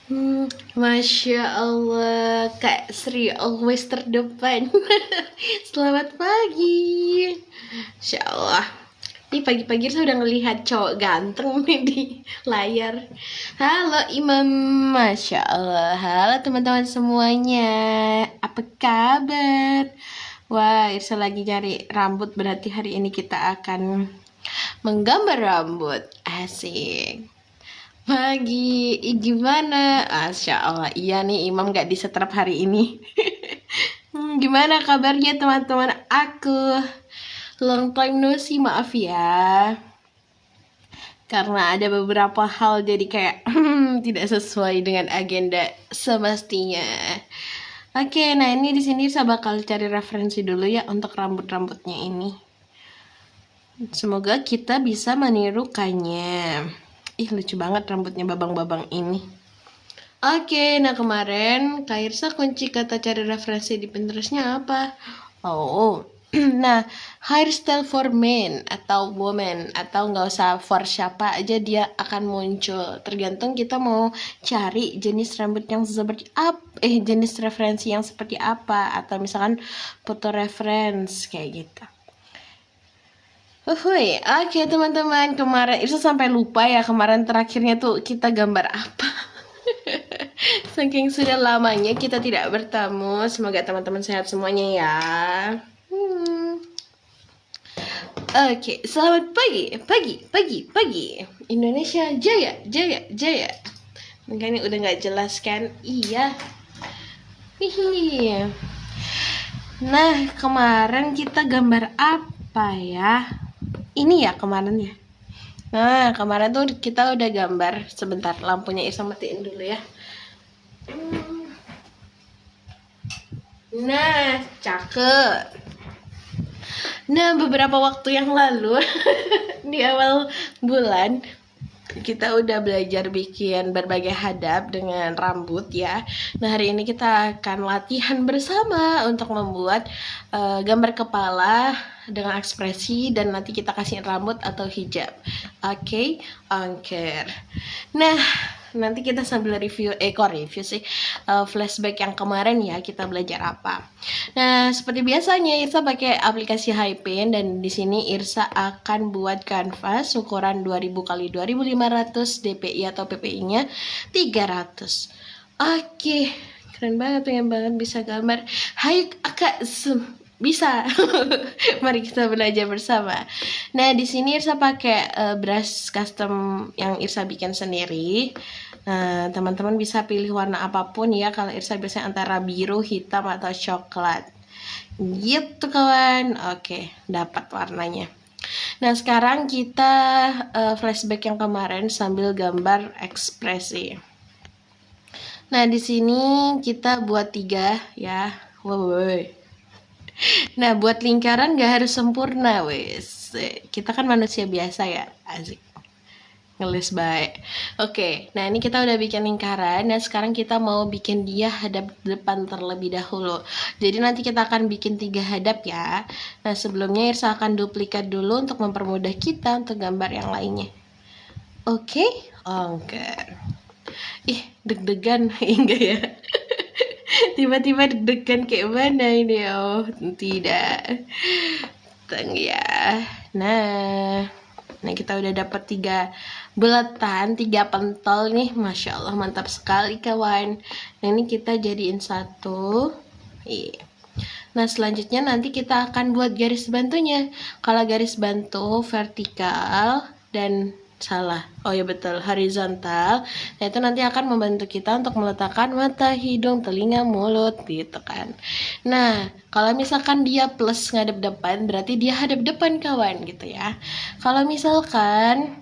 Hmm, Masya Allah, Kak Sri always terdepan. Selamat pagi. Masya Allah. Ini pagi-pagi saya udah ngelihat cowok ganteng nih di layar. Halo Imam, Masya Allah. Halo teman-teman semuanya. Apa kabar? Wah, Irsa lagi cari rambut. Berarti hari ini kita akan menggambar rambut. Asik. Pagi, gimana? Masya Allah, iya nih Imam gak disetrap hari ini. Gimana kabarnya teman-teman aku? Long time no see, maaf ya. Karena ada beberapa hal jadi kayak tidak sesuai dengan agenda semestinya. Oke, nah ini di sini saya bakal cari referensi dulu ya untuk rambut-rambutnya ini. Semoga kita bisa menirukannya. Ih, lucu banget rambutnya babang-babang ini. Oke, nah kemarin Kak Irsa kunci kata cari referensi di Pinterestnya apa? Oh, nah hairstyle for men atau woman atau nggak usah for siapa aja dia akan muncul. Tergantung kita mau cari jenis rambut yang seperti apa, jenis referensi yang seperti apa atau misalkan foto reference kayak gitu. Uhuy, oke teman-teman, kemarin Irsa sampai lupa ya kemarin terakhirnya tuh kita gambar apa. Saking sudah lamanya kita tidak bertemu. Semoga teman-teman sehat semuanya ya. Oke, selamat pagi. Indonesia jaya. Makanya udah nggak jelas kan? Iya. Hihi. Nah, kemarin kita gambar apa ya? Ini ya kemarin ya. Nah, kemarin tuh kita udah gambar. Sebentar, lampunya Irsa matiin dulu ya. Nah, cakep. Nah, beberapa waktu yang lalu di awal bulan kita udah belajar bikin berbagai hadap dengan rambut ya. Nah, hari ini kita akan latihan bersama untuk membuat gambar kepala dengan ekspresi dan nanti kita kasihin rambut atau hijab. Oke, angker. Nah, nanti kita sambil review, flashback yang kemarin ya kita belajar apa. Nah, seperti biasanya Irsa pakai aplikasi Hypen dan di sini Irsa akan buat kanvas ukuran 2000 x 2500 dpi atau ppi-nya 300. Oke, keren banget, pengen banget bisa gambar. Hai Kak, bisa. Mari kita belajar bersama. Nah, di sini Irsa pakai brush custom yang Irsa bikin sendiri. Nah, teman-teman bisa pilih warna apapun ya. Kalau Irsa biasanya antara biru, hitam, atau coklat. Gitu kawan. Oke, dapat warnanya. Nah, sekarang kita flashback yang kemarin sambil gambar ekspresi. Nah, di sini kita buat 3 ya. Wow. Nah, buat lingkaran gak harus sempurna, wes. Kita kan manusia biasa ya, asik. Ngelis baik. Oke, nah ini kita udah bikin lingkaran dan sekarang kita mau bikin dia hadap depan terlebih dahulu. Jadi nanti kita akan bikin 3 hadap ya. Nah, sebelumnya Irsa akan duplikat dulu untuk mempermudah kita untuk gambar yang lainnya. Oke, Ih, deg-degan enggak ya? Tiba-tiba deg-degan kayak mana ini? Oh, tidak. Teng ya. Nah, kita udah dapat 3 bulatan, 3 pentol nih. Masya Allah, mantap sekali kawan. Nah, ini kita jadiin satu. Iya. Nah, selanjutnya nanti kita akan buat garis bantunya. Kalau garis bantu vertikal dan salah. Oh ya betul, horizontal. Nah, itu nanti akan membantu kita untuk meletakkan mata, hidung, telinga, mulut gitu kan. Nah, kalau misalkan dia plus ngadep depan, berarti dia hadap depan kawan gitu ya. Kalau misalkan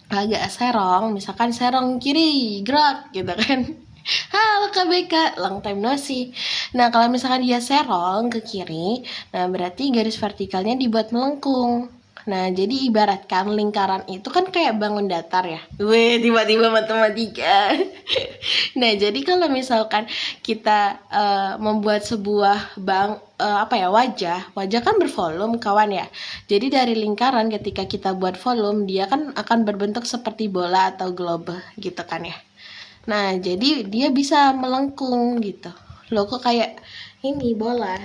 agak serong, misalkan serong kiri, gerak gitu kan. Halo KBK, long time no see. Nah, kalau misalkan dia serong ke kiri, nah berarti garis vertikalnya dibuat melengkung. Nah, jadi ibaratkan lingkaran itu kan kayak bangun datar ya. Weh, tiba-tiba matematika. Nah, jadi kalau misalkan kita membuat sebuah wajah kan bervolume kawan ya. Jadi dari lingkaran ketika kita buat volume, dia kan akan berbentuk seperti bola atau globe gitu kan ya. Nah, jadi dia bisa melengkung gitu. Loh kok kayak ini bola.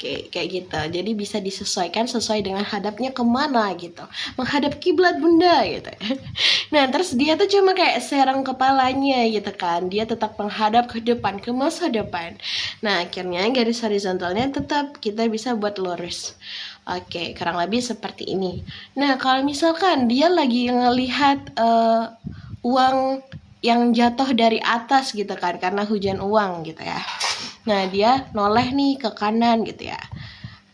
Kayak gitu. Jadi bisa disesuaikan sesuai dengan hadapnya kemana gitu. Menghadap kiblat bunda gitu. Nah, terus dia tuh cuma kayak serang kepalanya gitu kan. Dia tetap menghadap ke depan, ke masa depan. Nah, akhirnya garis horizontalnya tetap kita bisa buat lurus. Oke, kurang lebih seperti ini. Nah, kalau misalkan dia lagi ngelihat uang yang jatuh dari atas gitu kan, karena hujan uang gitu ya. Nah, dia noleh nih ke kanan gitu ya.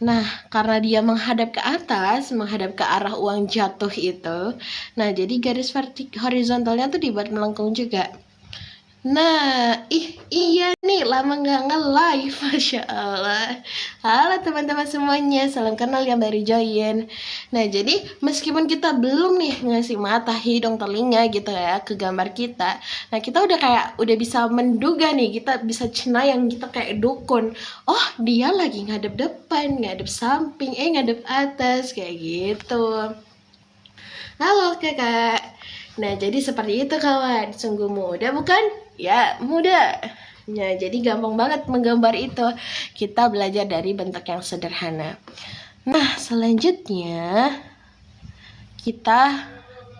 Nah, karena dia menghadap ke atas, menghadap ke arah uang jatuh itu, nah jadi garis horizontalnya tuh dibuat melengkung juga. Nah, iya nih, lama nggak nge-live, Masya Allah. Halo teman-teman semuanya, salam kenal yang baru join. Nah, jadi meskipun kita belum nih ngasih mata, hidung, telinga gitu ya ke gambar kita, nah kita udah bisa menduga nih, kita bisa cenayang, kita kayak dukun. Oh, dia lagi ngadep depan, ngadep samping, ngadep atas, kayak gitu. Halo kakak. Nah, jadi seperti itu kawan. Sungguh mudah bukan? Ya, mudah. Nah, jadi gampang banget menggambar itu. Kita belajar dari bentuk yang sederhana. Nah, selanjutnya kita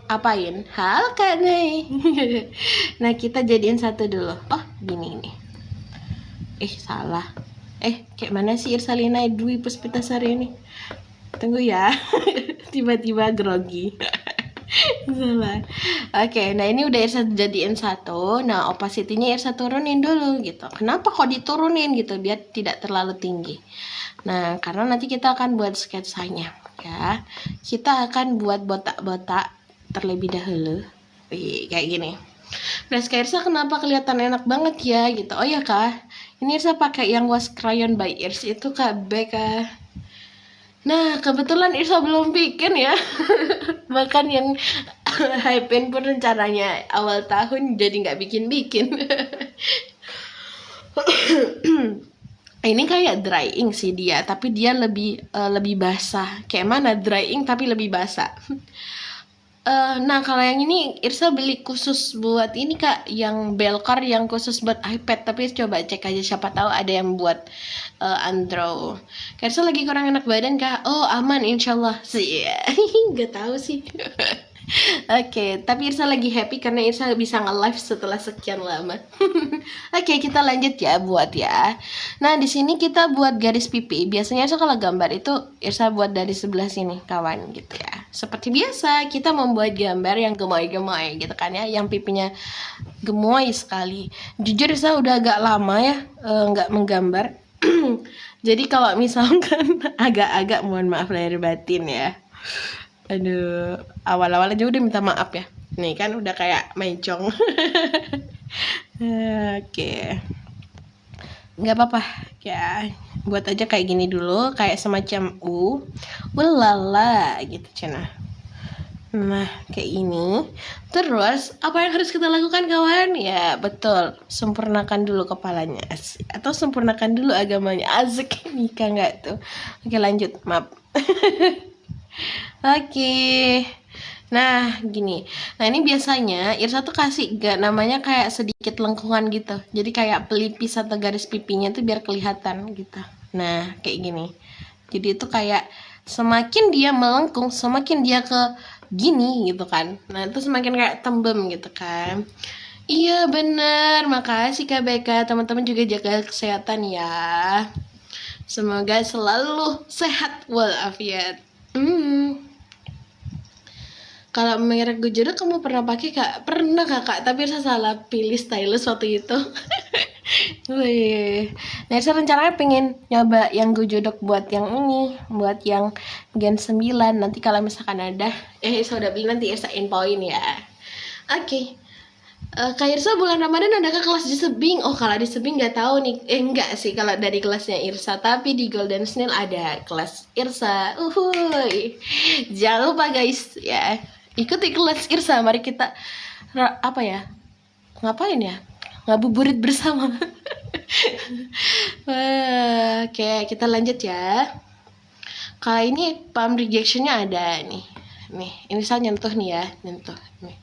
apain? Halo Kak Nay. Nah, kita jadiin satu dulu. Oh, gini nih. Salah. Kayak mana sih Irsalina Dwi Puspitasari ini? Tunggu ya. Tiba-tiba grogi. Salah. Oke, nah ini udah Irsa jadiin satu. Nah, opacity-nya Irsa turunin dulu gitu. Kenapa kok diturunin gitu? Biar tidak terlalu tinggi. Nah, karena nanti kita akan buat sketsanya ya. Kita akan buat botak-botak terlebih dahulu. Kayak gini. Nah, Irsa kenapa kelihatan enak banget ya gitu. Oh ya Kak, ini Irsa pakai yang was crayon by Irs itu Kak B Kak. Nah, kebetulan Irsa belum bikin ya. Bahkan yang hype-in pun rencananya awal tahun jadi nggak bikin-bikin. Ini kayak dry ink sih dia, tapi dia lebih basah. Kayak mana dry ink tapi lebih basah. Nah, kalau yang ini Irsa beli khusus buat ini Kak, yang Belcar yang khusus buat iPad. Tapi coba cek aja, siapa tahu ada yang buat Android. Kak Irsa lagi kurang enak badan Kak. Oh, aman insyaallah sih. Gak tahu sih. Oke, tapi Irsa lagi happy karena Irsa bisa nge-live setelah sekian lama. Oke, kita lanjut ya buat ya. Nah, di sini kita buat garis pipi. Biasanya Irsa kalau gambar itu Irsa buat dari sebelah sini, kawan gitu ya. Seperti biasa, kita membuat gambar yang gemoy-gemoy gitu kan ya, yang pipinya gemoy sekali. Jujur Irsa udah agak lama ya nggak menggambar. Jadi kalau misalkan agak-agak mohon maaf lahir batin ya. Aduh, awal-awal aja udah minta maaf ya. Nih kan udah kayak mencong. Oke. Nggak apa-apa ya. Buat aja kayak gini dulu, kayak semacam ulala gitu cina. Nah, kayak ini. Terus, apa yang harus kita lakukan kawan? Ya, betul. Sempurnakan dulu kepalanya. Asik. Atau sempurnakan dulu agamanya. Asik. Nikah nggak tuh? Oke, lanjut. Maaf. Oke. Nah, gini. Nah, ini biasanya Irsa tuh kasih namanya kayak sedikit lengkungan gitu. Jadi kayak pelipis atau garis pipinya tuh biar kelihatan gitu. Nah, kayak gini. Jadi itu kayak semakin dia melengkung, semakin dia ke gini gitu kan. Nah, itu semakin kayak tembem gitu kan. Iya, bener. Makasih Kak Beka. Teman-teman juga jaga kesehatan ya. Semoga selalu sehat walafiat. Kalau merek gojodok kamu pernah pakai Kak? Pernah Kakak, tapi saya salah pilih stylus waktu itu. Wih. Nah, saya rencananya pengen nyoba yang gojodok buat yang ini, buat yang Gen 9. Nanti kalau misalkan ada, saya udah beli nanti Irsa infoin ya. Oke. Kak Irsa bulan Ramadan adakah kelas di Sebing? Oh, kalau di Sebing nggak tahu nih. Enggak sih kalau dari kelasnya Irsa, tapi di Golden Snail ada kelas Irsa. Uhuy. Jangan lupa guys ya. Ikuti kelas Irsa, mari kita apa ya? Ngapain ya? Ngabuburit bersama. Oke, kita lanjut ya. Kali ini palm rejection-nya ada nih. Nih, ini saya nyentuh nih ya, nyentuh nih.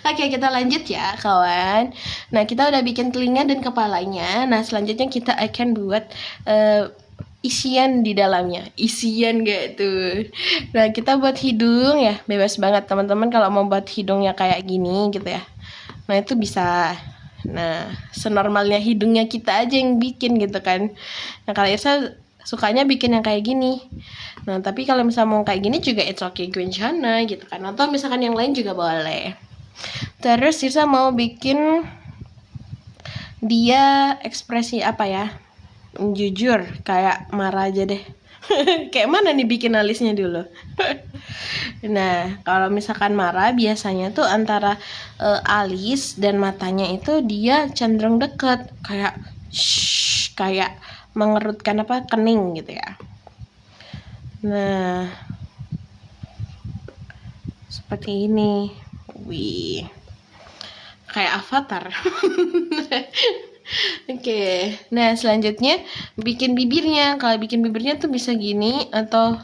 Oke, kita lanjut ya kawan. Nah, kita udah bikin telinga dan kepalanya. Nah, selanjutnya kita akan buat isian di dalamnya. Isian gak tuh? Nah, kita buat hidung ya. Bebas banget teman-teman kalau mau buat hidungnya kayak gini gitu ya. Nah, itu bisa. Nah, senormalnya hidungnya kita aja yang bikin gitu kan. Nah, kalau Irsa sukanya bikin yang kayak gini. Nah, tapi kalau misalnya mau kayak gini juga it's okay Gwenchana gitu kan. Atau misalkan yang lain juga boleh. Terus Irsa mau bikin dia ekspresi apa ya? Jujur, kayak marah aja deh. Kayak mana nih bikin alisnya dulu? Nah, kalau misalkan marah biasanya tuh antara alis dan matanya itu dia cenderung deket, kayak shh, kayak mengerutkan apa kening gitu ya. Nah, seperti ini. Wih, kayak Avatar. Oke, nah selanjutnya bikin bibirnya. Kalau bikin bibirnya tuh bisa gini atau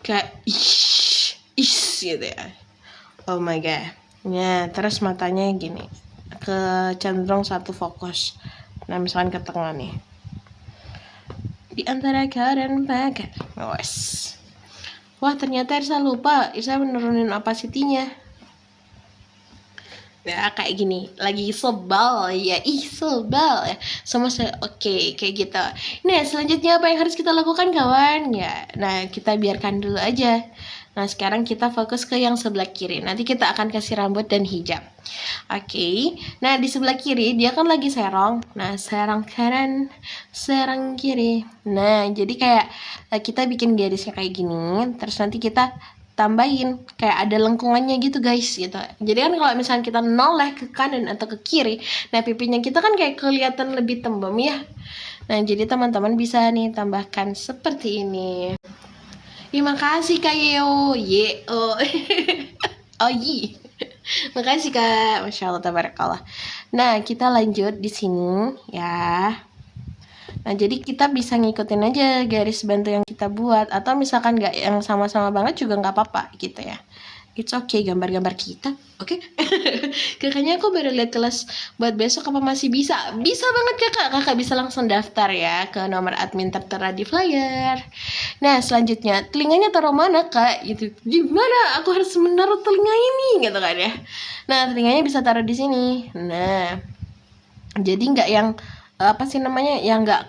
kayak ish gitu ya. Oh my god. Nah, terus matanya gini, ke cenderung satu fokus. Nah, misalkan ke tengah nih. Di antara kau dan bakat. Wah, ternyata Irsa lupa. Irsa menurunin opacity-nya. Ya kayak gini, lagi sebal ya, sebal ya, sama saya oke, kayak gitu. Nah, selanjutnya apa yang harus kita lakukan kawan ya? Nah, kita biarkan dulu aja. Nah, sekarang kita fokus ke yang sebelah kiri. Nanti kita akan kasih rambut dan hijab. Oke. Nah, di sebelah kiri dia kan lagi serong. Nah, serong kanan, serong kiri. Nah, jadi kayak kita bikin garisnya kayak gini. Terus nanti kita tambahin kayak ada lengkungannya gitu guys gitu. Jadi kan kalau misalnya kita noleh ke kanan atau ke kiri, nah pipinya kita kan kayak kelihatan lebih tembem ya. Nah, jadi teman-teman bisa nih tambahkan seperti ini. Terima kasih Kak Yeo. Oh iya. Makasih Kak. Masya Allah tabarakallah. Nah, kita lanjut di sini ya. Nah, jadi kita bisa ngikutin aja garis bantu yang kita buat. Atau misalkan nggak yang sama-sama banget juga nggak apa-apa gitu ya. It's okay gambar-gambar kita, oke? Kakaknya aku baru lihat kelas buat besok apa masih bisa? Bisa banget kakak, kakak bisa langsung daftar ya ke nomor admin tertera di flyer. Nah, selanjutnya telinganya taruh mana kak? Gitu, gimana? Aku harus menaruh telinga ini, gitu kan ya? Nah, telinganya bisa taruh di sini. Nah, jadi nggak yang apa sih namanya? Yang nggak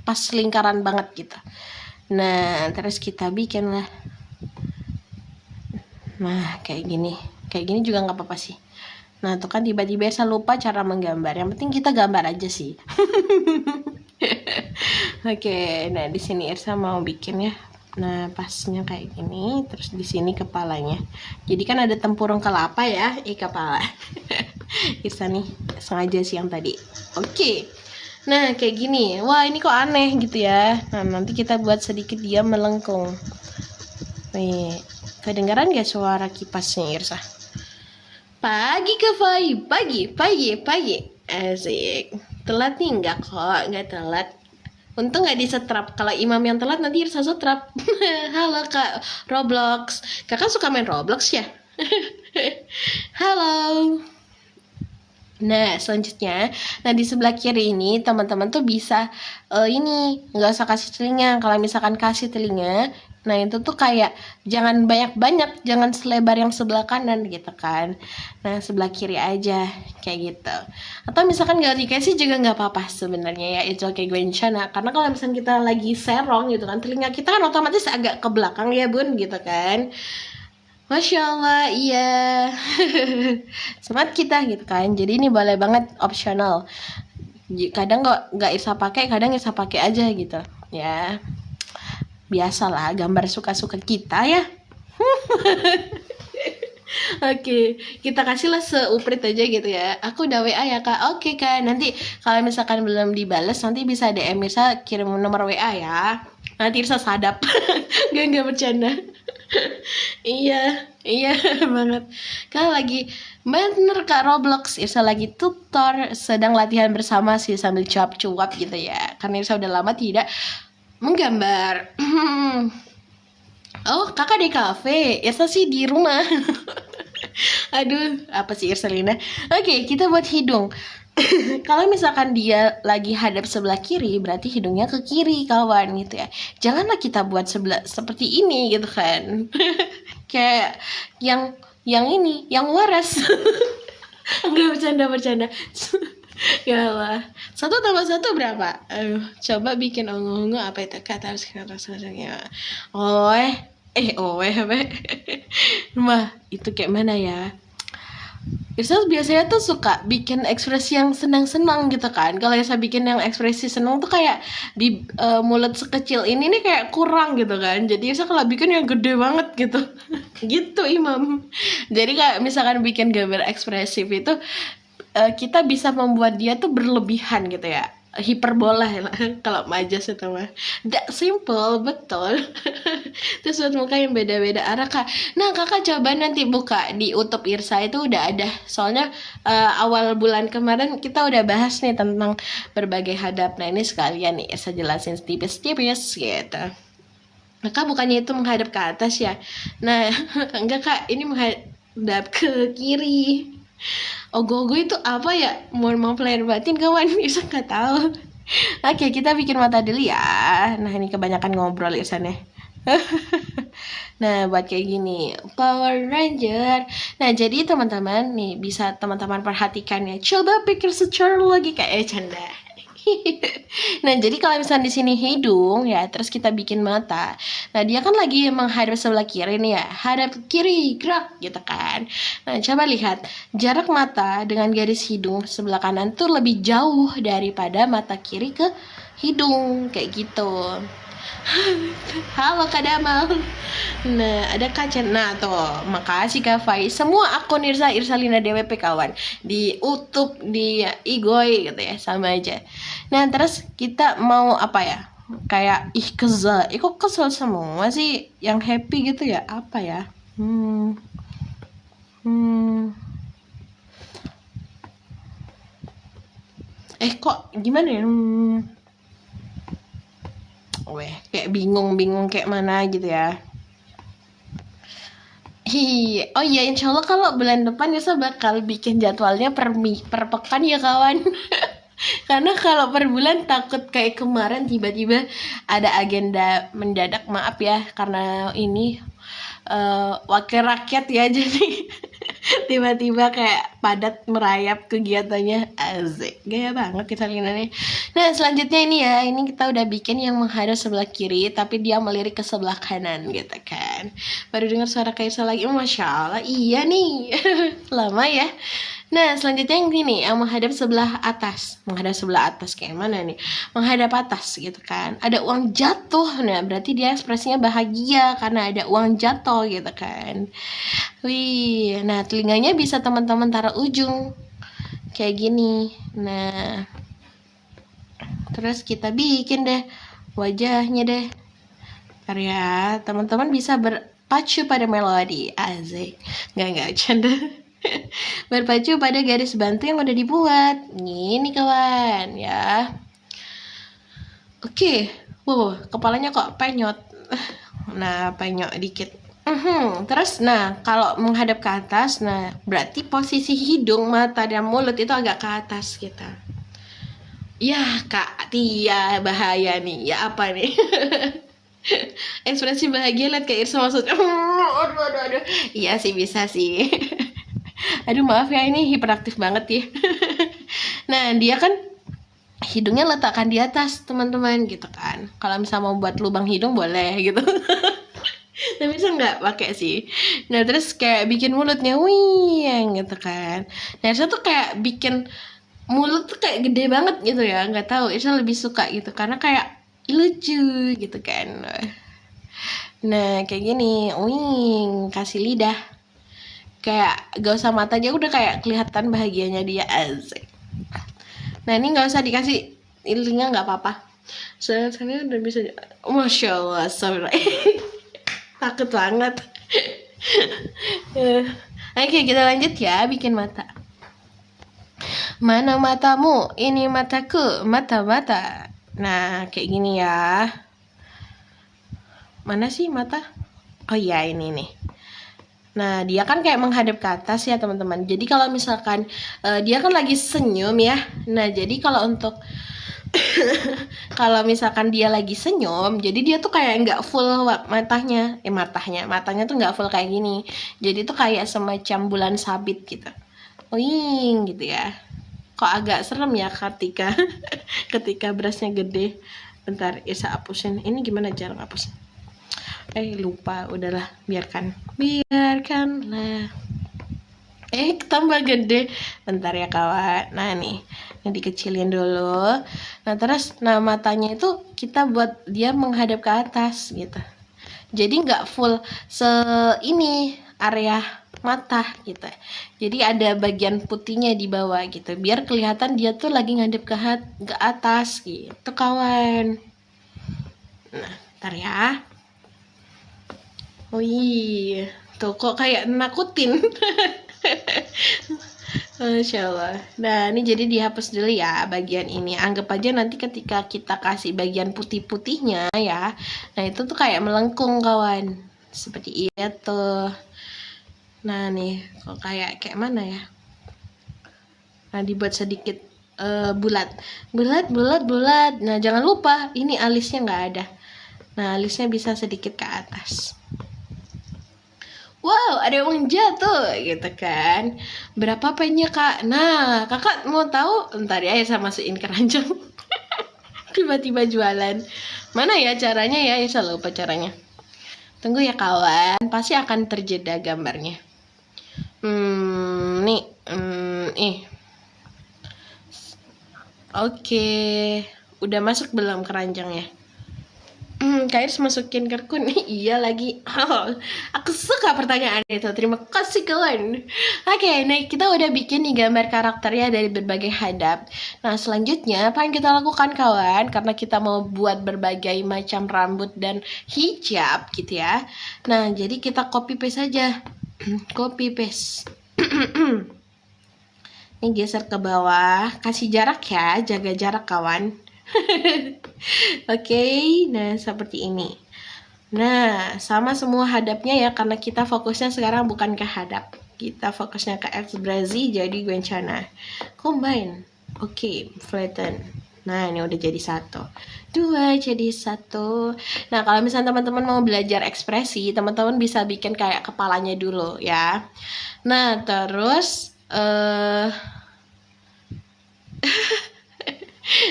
pas lingkaran banget gitu. Nah, terus kita bikin lah. Nah, kayak gini juga nggak apa-apa sih. Nah, tuh kan tiba-tiba saya lupa cara menggambar. Yang penting kita gambar aja sih. Oke, nah di sini Irsa mau bikin ya. Nah, pasnya kayak gini, terus di sini kepalanya. Jadi kan ada tempurung kelapa ya, kepala. Irsa nih sengaja sih yang tadi. Oke. Nah, kayak gini. Wah, ini kok aneh gitu ya. Nah, nanti kita buat sedikit dia melengkung. Nih, kedengaran gak suara kipasnya Irsa? Pagi ke pagi. Asik. Telat nih? Enggak kok, enggak telat. Untung gak disetrap. Kalau imam yang telat nanti Irsa setrap. Halo Kak Roblox. Kakak suka main Roblox ya? Halo. Nah, selanjutnya, nah di sebelah kiri ini teman-teman tuh bisa ini nggak usah kasih telinga. Kalau misalkan kasih telinga, nah itu tuh kayak jangan banyak-banyak, jangan selebar yang sebelah kanan gitu kan. Nah, sebelah kiri aja kayak gitu. Atau misalkan nggak dikasih juga nggak apa-apa sebenarnya ya, itu kayak Gwenchana. Karena kalau misalkan kita lagi serong gitu kan, telinga kita kan otomatis agak ke belakang ya bun gitu kan. Masya Allah, iya. Semangat kita gitu kan. Jadi ini boleh banget opsional. Kadang nggak Irsa pakai, kadang Irsa pakai aja gitu. Ya, biasalah gambar suka-suka kita ya. Oke, kita kasihlah seuprit aja gitu ya. Aku udah WA ya kak. Oke kak, nanti kalau misalkan belum dibales nanti bisa DM Irsa, kirim nomor WA ya. Nanti Irsa sadap. Gak bercanda. Iya banget. Kan lagi bener Kak Roblox, Irsa lagi tutor, sedang latihan bersama sih sambil cuap-cuap gitu ya. Karena Irsa udah lama tidak menggambar. Oh, kakak di kafe, Irsa sih di rumah. Aduh, apa sih Irsalina? Oke, kita buat hidung. Kalau misalkan dia lagi hadap sebelah kiri, berarti hidungnya ke kiri, kawan, gitu ya. Janganlah kita buat sebelah seperti ini, gitu kan. Kayak yang ini, yang waras. Enggak, bercanda. Ya Allah. 1+1 berapa? Aduh, coba bikin ongo-ongo apa itu? Kata harus kata rasanya. Apa? Mah, itu kayak mana ya? Irsa biasanya tuh suka bikin ekspresi yang senang-senang gitu kan. Kalau Irsa bikin yang ekspresi senang tuh kayak di mulut sekecil ini nih kayak kurang gitu kan. Jadi Irsa kalau bikin yang gede banget gitu. Gitu Imam. Jadi kayak misalkan bikin gambar ekspresif itu kita bisa membuat dia tuh berlebihan gitu ya, hiperbola ya lah. Kalau majas itu mah tidak simple betul. Terus buat muka yang beda-beda arah kak. Nah kakak coba nanti buka di YouTube Irsa, itu udah ada. Soalnya awal bulan kemarin kita udah bahas nih tentang berbagai hadap. Nah ini sekalian nih Irsa jelasin tipis-tipis gitu. Nah, kak bukannya itu menghadap ke atas ya? Nah enggak kak, ini menghadap ke kiri. Ogo-ogo itu apa ya? Mohon maaf lahir batin kawan, Irsa nggak tahu. Oke, kita bikin mata dulu ya. Nah, ini kebanyakan ngobrol Irsan ya. Nah, buat kayak gini, Power Ranger. Nah, jadi teman-teman nih bisa teman-teman perhatikan ya. Coba pikir secara logika, canda. Nah, jadi kalau misalnya di sini hidung ya, terus kita bikin mata. Nah, dia kan lagi menghadap sebelah kiri nih ya. Hadap kiri, gerak gitu kan. Nah, coba lihat jarak mata dengan garis hidung sebelah kanan tuh lebih jauh daripada mata kiri ke hidung kayak gitu. Halo Kak Damal. Nah, ada kaca. Nah, tuh. Makasih Kak Fai. Semua akun Irsalina DWP kawan. Di YouTube, di Igoy gitu ya, sama aja. Nah, terus kita mau apa ya? Kayak kesel. Kok kesel semua sih? Yang happy gitu ya? Apa ya? Kok gimana ya? Kayak bingung kayak mana gitu ya. Oh iya, insya Allah kalau bulan depan Yusa bakal bikin jadwalnya per pekan ya kawan. Karena kalau per bulan takut kayak kemarin tiba-tiba ada agenda mendadak, maaf ya karena ini wakil rakyat ya, jadi tiba-tiba kayak padat merayap kegiatannya. Asik, gaya banget kita lihat nih. Nah selanjutnya ini ya, ini kita udah bikin yang menghadap sebelah kiri tapi dia melirik ke sebelah kanan gitu kan. Baru dengar suara Kaisa lagi, Masya Allah, iya nih. Lama ya. Nah selanjutnya yang ini yang menghadap sebelah atas. Menghadap sebelah atas kayak mana nih? Menghadap atas gitu kan. Ada uang jatuh. Nah berarti dia ekspresinya bahagia karena ada uang jatuh gitu kan. Wih, nah telinganya bisa teman-teman taruh ujung kayak gini. Nah terus kita bikin deh wajahnya deh. Ntar ya teman-teman bisa berpacu pada melodi. Asik. Nggak canda. Berpacu pada garis bantu yang udah dibuat. Ini kawan ya. Oke. Wow, kepalanya kok penyot. Nah, penyok dikit. Terus nah kalau menghadap ke atas, nah berarti posisi hidung, mata, dan mulut itu agak ke atas kita. Ya Kak Tia, bahaya nih. Ya apa nih? Ekspresi bahagia lihat kayak Irsa maksudnya. Aduh. Iya sih, bisa sih. Aduh maaf ya, ini hiperaktif banget ya. Nah dia kan hidungnya letakkan di atas teman-teman gitu kan. Kalau misalnya mau buat lubang hidung boleh gitu. Tapi bisa nggak pakai sih. Nah terus kayak bikin mulutnya wih gitu kan. Nah Irsa tuh kayak bikin mulut tuh kayak gede banget gitu ya. Nggak tahu, Irsa lebih suka gitu karena kayak lucu gitu kan. Nah kayak gini, wih kasih lidah. Kayak gak usah mata aja udah kayak kelihatan bahagianya dia. Asik. Nah ini gak usah dikasih telinga, gak apa-apa. Soalnya udah bisa. Masya Allah, sorry. Takut banget. Oke kita lanjut ya, bikin mata. Mana matamu? Ini mataku. Mata-mata. Nah kayak gini ya. Mana sih mata? Oh iya, ini nih. Nah, dia kan kayak menghadap ke atas ya teman-teman. Jadi kalau misalkan dia kan lagi senyum ya. Nah, jadi kalau untuk kalau misalkan dia lagi senyum, jadi dia tuh kayak nggak full matanya. Matanya tuh nggak full kayak gini. Jadi tuh kayak semacam bulan sabit gitu. Wing gitu ya. Kok agak serem ya ketika ketika berasnya gede. Bentar, Isa hapusin. Ini gimana cara hapusnya? Lupa, udahlah, biarkanlah. Tambah gede. Bentar ya kawan. Nah nih, yang dikecilin dulu. Nah terus, matanya itu kita buat dia menghadap ke atas gitu. Jadi nggak full ini area mata gitu. Jadi ada bagian putihnya di bawah gitu. Biar kelihatan dia tuh lagi ngadep ke atas gitu kawan. Nah, ntar ya. Wih, tuh kok kayak nakutin. Masya Allah. Nah, ini jadi dihapus dulu ya bagian ini. Anggap aja nanti ketika kita kasih bagian putih-putihnya ya. Nah, itu tuh kayak melengkung kawan. Seperti itu. Nah, nih, kok kayak mana ya? Nah, dibuat sedikit bulat. Bulat. Nah, jangan lupa ini alisnya nggak ada. Nah, alisnya bisa sedikit ke atas. Wow, ada uang jatuh gitu kan. Berapa pennya kak? Nah, kakak mau tahu? Ntar ya saya masukin keranjang. Tiba-tiba jualan. Mana ya caranya ya? Saya lupa caranya. Tunggu ya kawan, pasti akan terjeda gambarnya. Nih, Oke, udah masuk belum keranjangnya? Kak Iris masukin ke akun. Iya lagi. Aku suka pertanyaan itu. Terima kasih kawan. Oke, nah kita udah bikin nih gambar karakternya dari berbagai hadap. Nah selanjutnya apa yang kita lakukan kawan? Karena kita mau buat berbagai macam rambut dan hijab gitu ya. Nah jadi kita copy paste aja. Copy paste. Ini geser ke bawah. Kasih jarak ya. Jaga jarak kawan. Oke, nah seperti ini. Nah, sama semua hadapnya ya, karena kita fokusnya sekarang bukan ke hadap. Kita fokusnya ke ekspresi, jadi Gwencana. Combine. Oke, flatten. Nah, ini udah jadi satu. Dua jadi satu. Nah, kalau misalnya teman-teman mau belajar ekspresi, teman-teman bisa bikin kayak kepalanya dulu ya. Nah, terus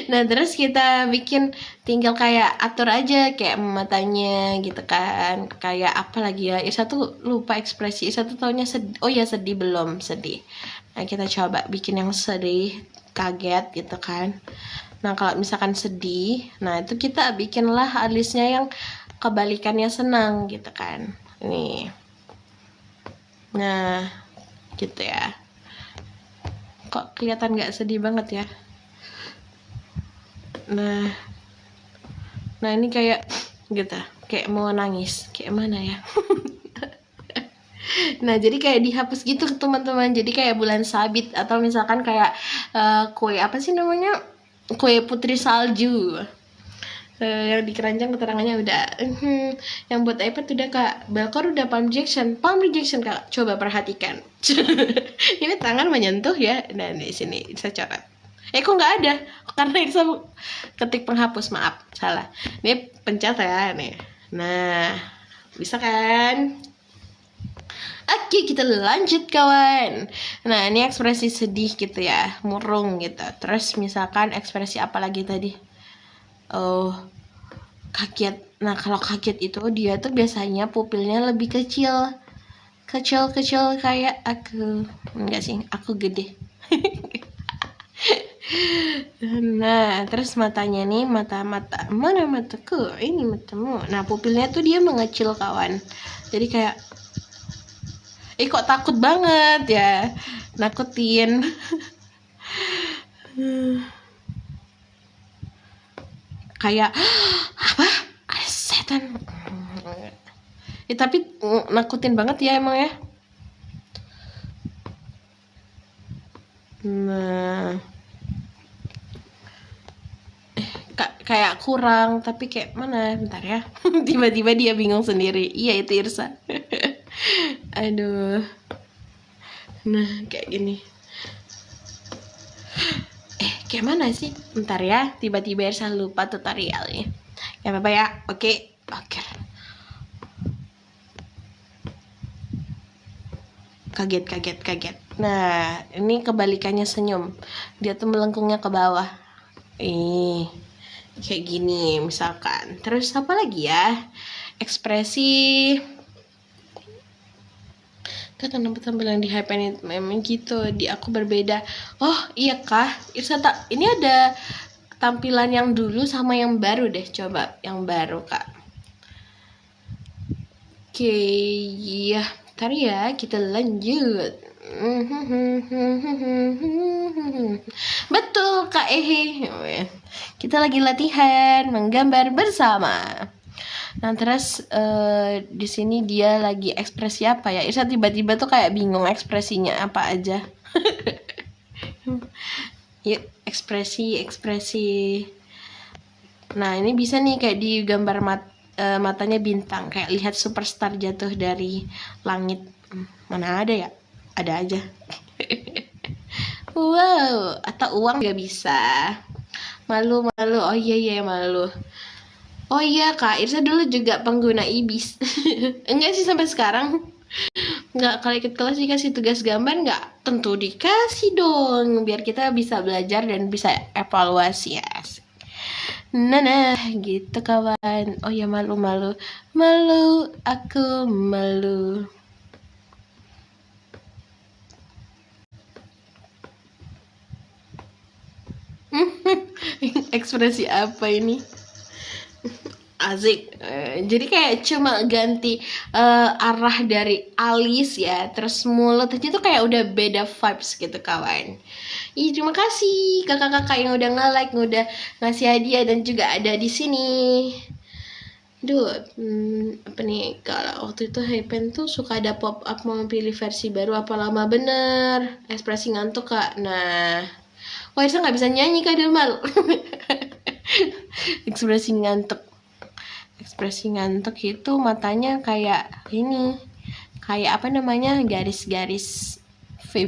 nah terus kita bikin tinggal kayak atur aja kayak matanya gitu kan, kayak apa lagi ya, satu lupa ekspresi, satu taunya sedih. Oh ya sedih, belum sedih. Nah kita coba bikin yang sedih, kaget gitu kan. Nah kalau misalkan sedih, nah itu kita bikinlah alisnya yang kebalikannya senang gitu kan. Nih, nah gitu ya. Kok kelihatan nggak sedih banget ya? Nah ini kayak gitu, kayak mau nangis, kayak mana ya? Nah jadi kayak dihapus gitu teman-teman, jadi kayak bulan sabit atau misalkan kayak kue apa sih namanya, kue putri salju. Yang di keranjang keterangannya udah. Yang buat iPad udah kak, Belkor udah palm rejection kak, coba perhatikan. Ini tangan menyentuh ya, dan di sini saya coret. Kok nggak ada? Karena itu saya ketik penghapus, maaf, salah. Ini pencet ya, nih. Nah, bisa kan? Oke, kita lanjut kawan. Nah, ini ekspresi sedih gitu ya, murung gitu. Terus misalkan ekspresi apa lagi tadi? Oh, kaget. Nah, kalau kaget itu dia tuh biasanya pupilnya lebih kecil. Kecil kayak aku. Enggak sih, aku gede. Nah terus matanya nih, mata mana mataku, ini matamu. Nah pupilnya tuh dia mengecil kawan, jadi kayak kok takut banget ya, nakutin. Kayak apa, setan. Tapi nakutin banget ya emang ya. Nah kayak kurang, tapi kayak mana, bentar ya. Tiba-tiba dia bingung sendiri. Iya, itu Irsa. Aduh. Nah, kayak gini. Kayak mana sih? Bentar ya, tiba-tiba Irsa lupa tutorialnya. Gak apa-apa ya. Oke. Kaget. Nah, ini kebalikannya senyum. Dia tuh melengkungnya ke bawah. Kayak gini misalkan. Terus apa lagi ya? Ekspresi. Kenapa tampilan di Hypen itu memang gitu, di aku berbeda. Oh iya kah, Irsa tak, ini ada tampilan yang dulu sama yang baru deh, coba yang baru kak. Oke, iya, ntar ya kita lanjut. Betul kak Ehe, kita lagi latihan menggambar bersama. Nah terus di sini dia lagi ekspresi apa ya? Irsa tiba-tiba tuh kayak bingung ekspresinya apa aja. Yuk ekspresi. Nah ini bisa nih kayak di gambar matanya bintang, kayak lihat superstar jatuh dari langit. Mana ada ya? Ada aja. Wow, atau uang gak bisa. Malu. Oh iya malu. Oh iya kak, Irsa dulu juga pengguna ibis. Enggak sih sampai sekarang. Enggak, kalau ikut kelas dikasih tugas gambar enggak? Tentu dikasih dong, biar kita bisa belajar dan bisa evaluasi ya. Nah, gitu kawan. Oh ya malu, aku malu. Ekspresi apa ini? Asik. Jadi kayak cuma ganti arah dari alis ya, terus mulut aja tuh kayak udah beda vibes gitu kawan. Ih, terima kasih kakak-kakak yang udah nge-like, udah ngasih hadiah dan juga ada di sini. Duh, apa nih, kalau waktu itu Hypen tuh suka ada pop up mau pilih versi baru apa lama bener. Ekspresi ngantuk kak. Nah, wah Irsa nggak bisa nyanyi kak, dia malu. Ekspresi ngantuk itu matanya kayak ini, kayak apa namanya, garis-garis V.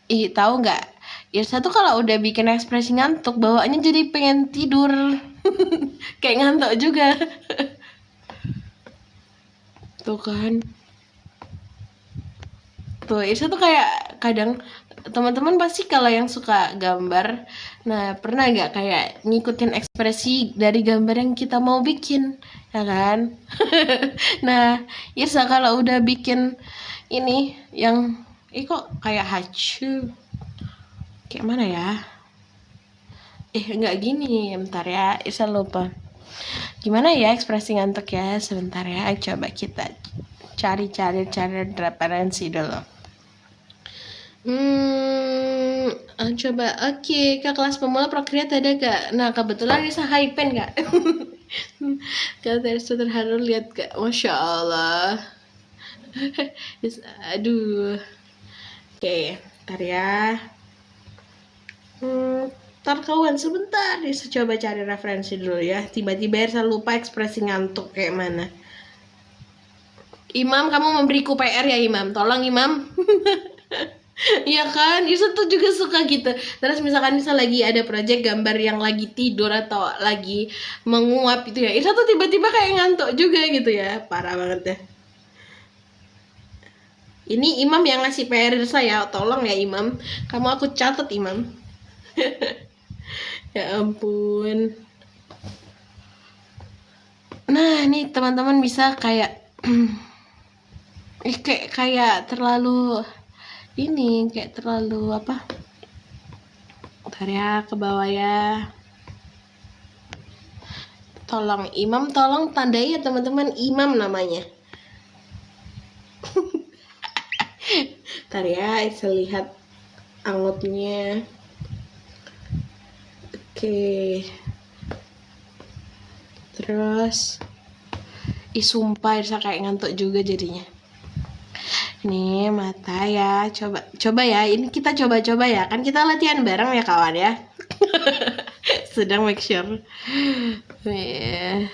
Ih, tahu nggak? Irsa tuh kalau udah bikin ekspresi ngantuk bawaannya jadi pengen tidur. Kayak ngantuk juga. Tuh kan. Tuh Irsa tuh kayak kadang, teman-teman pasti kalau yang suka gambar, nah pernah nggak kayak ngikutin ekspresi dari gambar yang kita mau bikin, ya kan? Nah Irsa kalau udah bikin ini yang kok kayak hacu, kayak mana ya? Nggak gini, bentar ya, Irsa lupa. Gimana ya ekspresi ngantuk ya? Sebentar ya, coba kita cari referensi dulu. Coba, oke, ke kelas pemula Procreate ada gak? Nah, kebetulan bisa Hypen gak? Kata Irsa terharu lihat gak? Masya Allah. Aduh. Oke, ntar ya. Ntar kawan sebentar, Irsa coba cari referensi dulu ya. Tiba-tiba Irsa lupa ekspresi ngantuk kayak mana. Imam, kamu memberiku PR ya Imam. Tolong Imam. Iya kan, Irsa tuh juga suka gitu. Terus misalkan Irsa lagi ada project gambar yang lagi tidur atau lagi menguap gitu ya, Irsa tuh tiba-tiba kayak ngantuk juga gitu ya. Parah banget ya. Ini Imam yang ngasih PR Irsa ya. Tolong ya Imam, kamu aku catat Imam. Ya ampun. Nah nih teman-teman bisa kayak kayak terlalu ini, kayak terlalu apa, bentar ya, ke bawah ya. Tolong Imam, tolong tandai ya teman-teman, Imam namanya. Bentar ya, saya lihat angutnya. Oke. Terus sumpah Irsa kayak ngantuk juga jadinya. Nih mata ya, coba ya, ini kita coba ya, kan kita latihan bareng ya kawan ya. Sedang make sure. Yeah.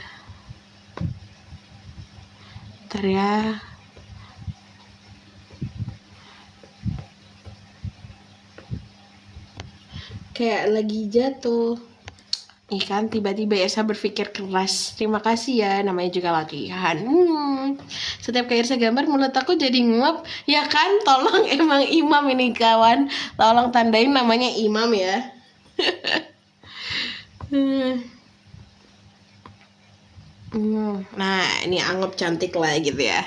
Bentar ya. Kayak lagi jatuh. Kan tiba-tiba Irsa berpikir keras. Terima kasih ya, namanya juga latihan. Setiap kayak Irsa gambar mulut aku jadi nguap. Ya kan, tolong emang Imam ini kawan. Tolong tandain namanya Imam ya. Nah, ini anggap cantik lah gitu ya.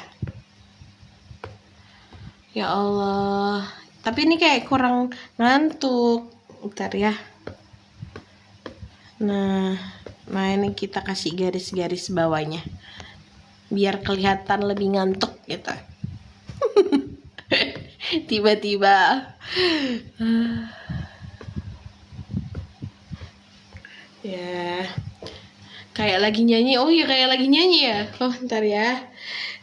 Ya Allah. Tapi ini kayak kurang ngantuk. Bentar ya. Nah ini kita kasih garis-garis bawahnya biar kelihatan lebih ngantuk gitu. Tiba-tiba ya kayak lagi nyanyi. Oh iya, kayak lagi nyanyi ya. Oh ntar ya,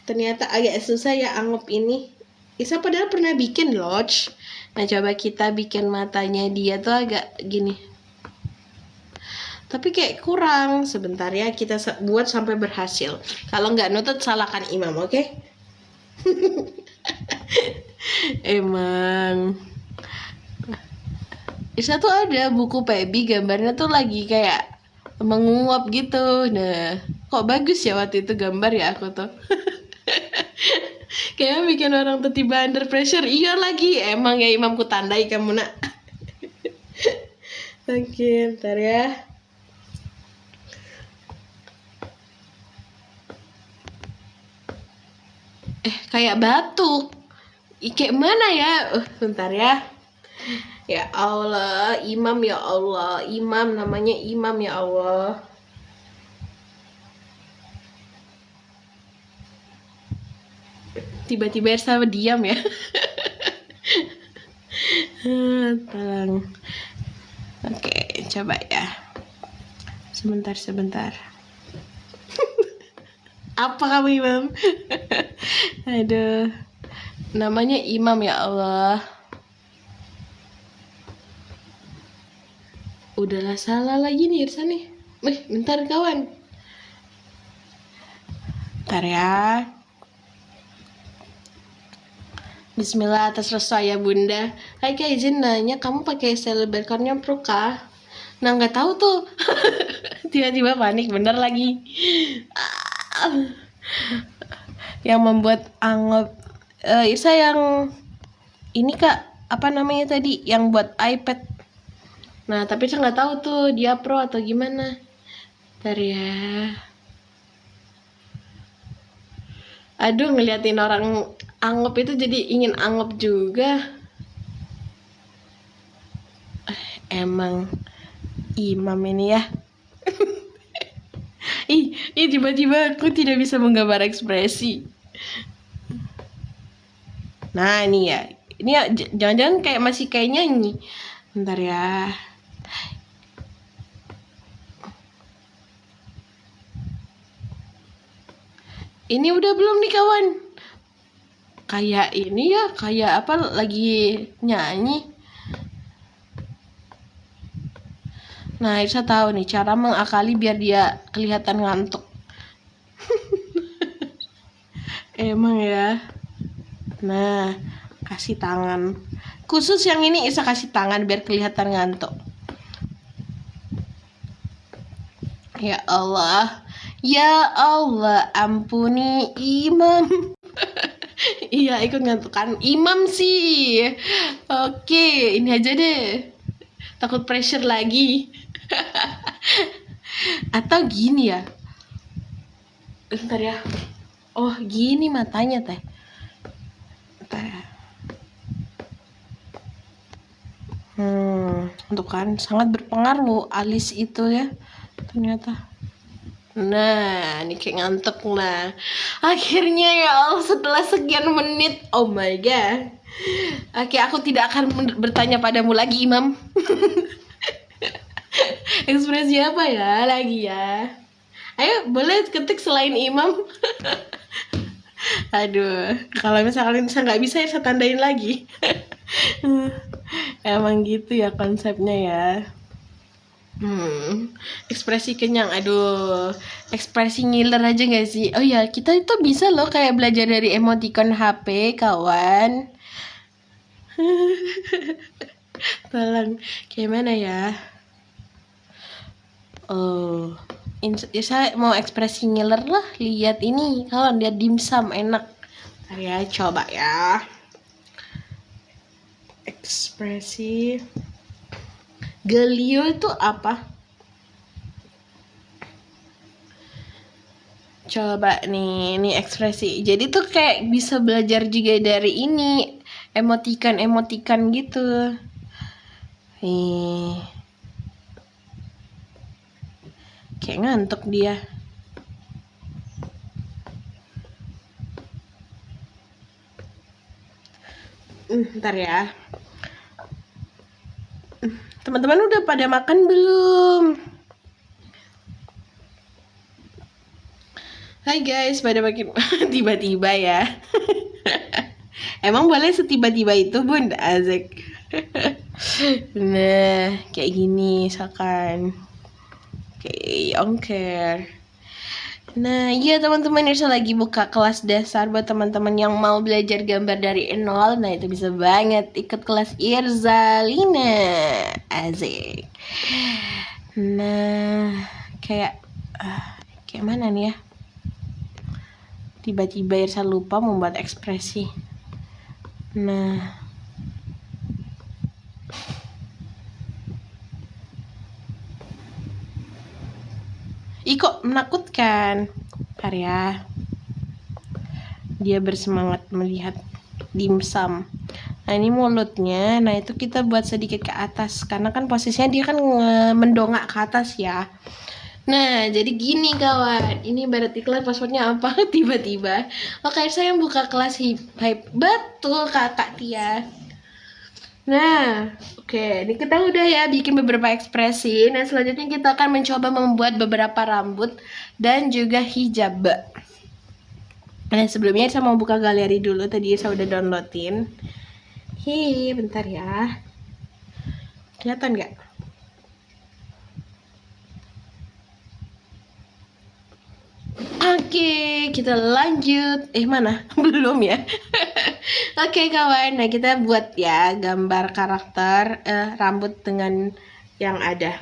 ternyata agak susah ya anggap ini. Isa padahal pernah bikin lodge. Nah coba kita bikin matanya dia tuh agak gini, tapi kayak kurang. Sebentar ya, kita buat sampai berhasil. Kalau nggak nutut salahkan Imam, oke? Okay? Emang Isa tuh ada buku Pebi, gambarnya tuh lagi kayak menguap gitu. Nah kok bagus ya waktu itu gambar ya aku tuh. Kayaknya bikin orang tuh tiba under pressure. Iya lagi, emang ya Imamku tandai kamu nak. Oke, ntar ya. Kayak batuk. Kayak mana ya? Bentar ya. Ya Allah, Imam ya Allah. Imam, namanya Imam ya Allah. Tiba-tiba sama diam ya. Tolong. Oke, coba ya. Sebentar. Apa kamu Imam? Aduh, namanya Imam ya Allah. Udahlah, salah lagi nih Irsa nih. Bentar kawan. Bentar ya. Bismillah, atas restu ya bunda. Hai Kak, izin nanya, kamu pakai Celebercornnya Pro kah? Nah nggak tahu tuh. Tiba-tiba panik bener lagi. Yang membuat anggap Irsa yang ini Kak, apa namanya tadi, yang buat iPad. Nah tapi saya nggak tahu tuh dia Pro atau gimana. Bentar ya. Aduh, ngeliatin orang anggap itu jadi ingin anggap juga. Emang Imam ini ya. Ih, tiba-tiba aku tidak bisa menggambar ekspresi. Nah ini ya, ini ya, jangan-jangan kayak masih kayak nyanyi. Bentar ya. Ini udah belum nih kawan? Kayak ini ya, kayak apa lagi nyanyi. Nah, Irsa tahu nih cara mengakali biar dia kelihatan ngantuk. Emang ya. Nah, kasih tangan. Khusus yang ini Irsa kasih tangan biar kelihatan ngantuk. Ya Allah. Ya Allah, ampuni Imam. Iya, ikut ngantuk kan Imam sih. Oke, ini aja deh. Takut pressure lagi. Atau gini ya. Bentar ya. Oh, gini matanya teh. Bentar ya. Untuk kan sangat berpengaruh alis itu ya. Ternyata. Nah, ini kayak ngantuk lah. Akhirnya ya Allah, setelah sekian menit. Oh my god. Oke, aku tidak akan bertanya padamu lagi, Imam. Ekspresi apa ya lagi ya? Ayo, boleh ketik selain Imam. Aduh, kalau misalkan saya nggak bisa ya saya tandain lagi. Emang gitu ya konsepnya ya. Ekspresi kenyang, aduh, ekspresi ngiler aja gak sih? Oh ya, kita itu bisa loh kayak belajar dari emoticon HP, kawan. Tolong, kayak mana ya? Oh, saya mau ekspresi ngiler lah. Lihat ini, kalau lihat dimsum enak. Ntar ya, coba ya. Ekspresi gelio itu apa? Coba nih, ini ekspresi. Jadi tuh kayak bisa belajar juga dari ini, emotikan gitu. Nih, kayak ngantuk dia. Ntar ya. Teman-teman udah pada makan belum? Hai guys, pada makin tiba-tiba ya. Emang boleh setiba-tiba itu, Bun? Azek. Nah, kayak gini misalkan. Oke, ongker. Nah, iya teman-teman, Irsa lagi buka kelas dasar buat teman-teman yang mau belajar gambar dari nol. Nah, itu bisa banget ikut kelas Irzalina. Asik. Nah, kayak mana nih ya? Tiba-tiba Irsa lupa membuat ekspresi. Nah, kok menakutkan. Karya. Dia bersemangat melihat dimsum. Nah, ini mulutnya. Nah, itu kita buat sedikit ke atas. Karena kan posisinya dia kan mendongak ke atas ya. Nah, jadi gini kawan. Ini ibarat iklan, passwordnya apa? Tiba-tiba. Oke, saya buka kelas hype. Betul kakak Tia. Nah, oke, ini kita udah ya bikin beberapa ekspresi. Nah, selanjutnya kita akan mencoba membuat beberapa rambut dan juga hijab. Nah, sebelumnya saya mau buka galeri dulu. Tadi saya udah downloadin. Bentar ya. Kelihatan nggak? Oke, kita lanjut. Mana? Belum ya? Oke kawan, nah kita buat ya gambar karakter rambut dengan yang ada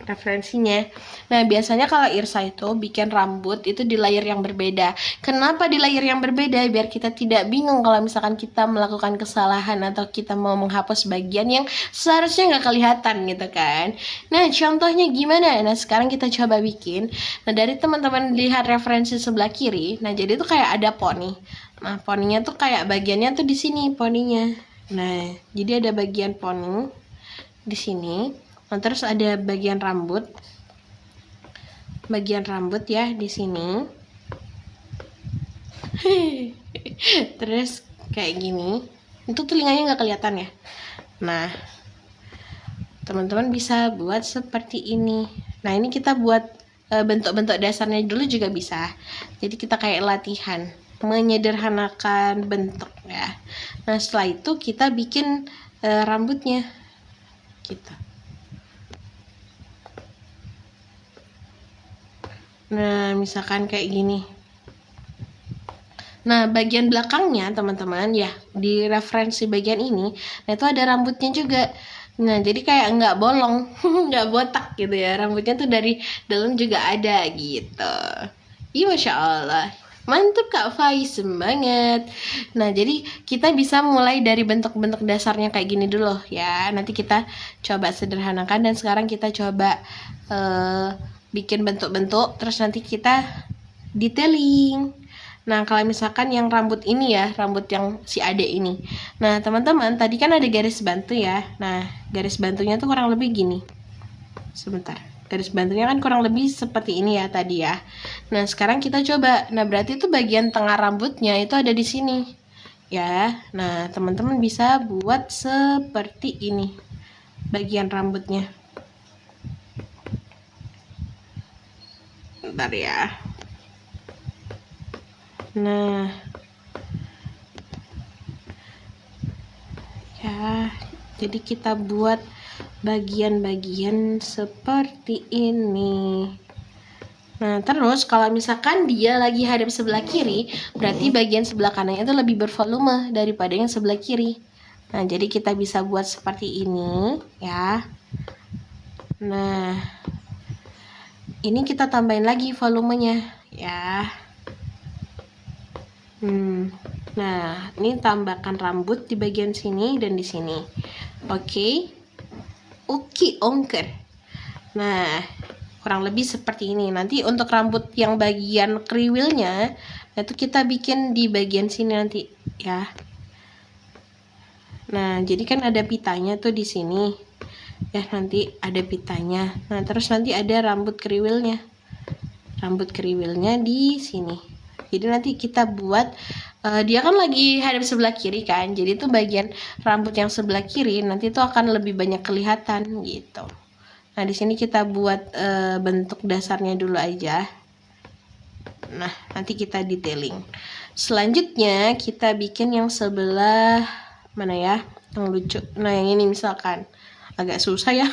referensinya. Nah, biasanya kalau Irsa itu bikin rambut itu di layer yang berbeda. Kenapa di layer yang berbeda? Biar kita tidak bingung kalau misalkan kita melakukan kesalahan atau kita mau menghapus bagian yang seharusnya nggak kelihatan gitu kan. Nah, contohnya gimana? Nah, sekarang kita coba bikin. Nah, dari teman-teman lihat referensi sebelah kiri. Nah, jadi itu kayak ada poni. Nah, poninya tuh kayak bagiannya tuh di sini poninya. Nah, jadi ada bagian poni di sini. Nah, terus ada bagian rambut ya di sini. Terus kayak gini. Itu telinganya nggak kelihatan ya. Nah, teman-teman bisa buat seperti ini. Nah, ini kita buat bentuk-bentuk dasarnya dulu juga bisa. Jadi kita kayak latihan menyederhanakan bentuk ya. Nah, setelah itu kita bikin rambutnya gitu. Nah, misalkan kayak gini. Nah, bagian belakangnya teman-teman ya, di referensi bagian ini, nah itu ada rambutnya juga. Nah, jadi kayak nggak bolong, nggak botak gitu ya. Rambutnya tuh dari dalam juga ada gitu. Iya, Masya Allah. Mantap Kak Faiz, semangat. Nah, jadi kita bisa mulai dari bentuk-bentuk dasarnya kayak gini dulu ya. Nanti kita coba sederhanakan dan sekarang kita coba bikin bentuk-bentuk, terus nanti kita detailing. Nah, kalau misalkan yang rambut ini ya, rambut yang si Ade ini. Nah, teman-teman, tadi kan ada garis bantu ya. Nah, garis bantunya tuh kurang lebih gini. Sebentar. Garis bantunya kan kurang lebih seperti ini ya tadi ya. Nah, sekarang kita coba. Nah, berarti itu bagian tengah rambutnya itu ada di sini. Ya. Nah, teman-teman bisa buat seperti ini. Bagian rambutnya. Bentar ya. Nah, ya, jadi kita buat bagian-bagian seperti ini. Nah, terus kalau misalkan dia lagi hadap sebelah kiri, berarti bagian sebelah kanannya itu lebih bervolume daripada yang sebelah kiri. Nah, jadi kita bisa buat seperti ini ya. Nah, ini kita tambahin lagi volumenya ya. Nah, ini tambahkan rambut di bagian sini dan di sini. Oke, ongker. Nah, kurang lebih seperti ini. Nanti untuk rambut yang bagian kriwilnya, itu kita bikin di bagian sini nanti ya. Nah, jadi kan ada pitanya tuh di sini. Ya, nanti ada pitanya. Nah, terus nanti ada rambut kriwilnya. Rambut kriwilnya di sini. Jadi nanti kita buat dia kan lagi hadap sebelah kiri kan. Jadi tuh bagian rambut yang sebelah kiri nanti tuh akan lebih banyak kelihatan gitu. Nah, di sini kita buat bentuk dasarnya dulu aja. Nah, nanti kita detailing. Selanjutnya kita bikin yang sebelah mana ya? Yang lucu. Nah, yang ini misalkan agak susah ya.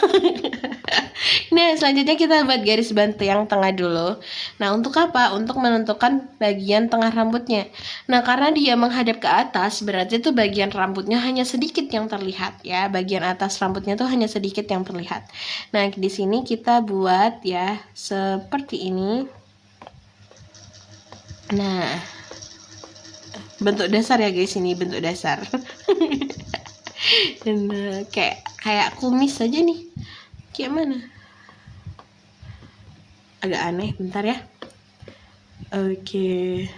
Nah, selanjutnya kita buat garis bantu yang tengah dulu. Nah, untuk apa? Untuk menentukan bagian tengah rambutnya. Nah, karena dia menghadap ke atas, berarti tuh bagian rambutnya hanya sedikit yang terlihat ya. Bagian atas rambutnya tuh hanya sedikit yang terlihat. Nah, di sini kita buat ya seperti ini. Nah, bentuk dasar ya guys, ini bentuk dasar. Dan kayak kumis aja nih. Kayak mana? Agak aneh, bentar ya. Oke.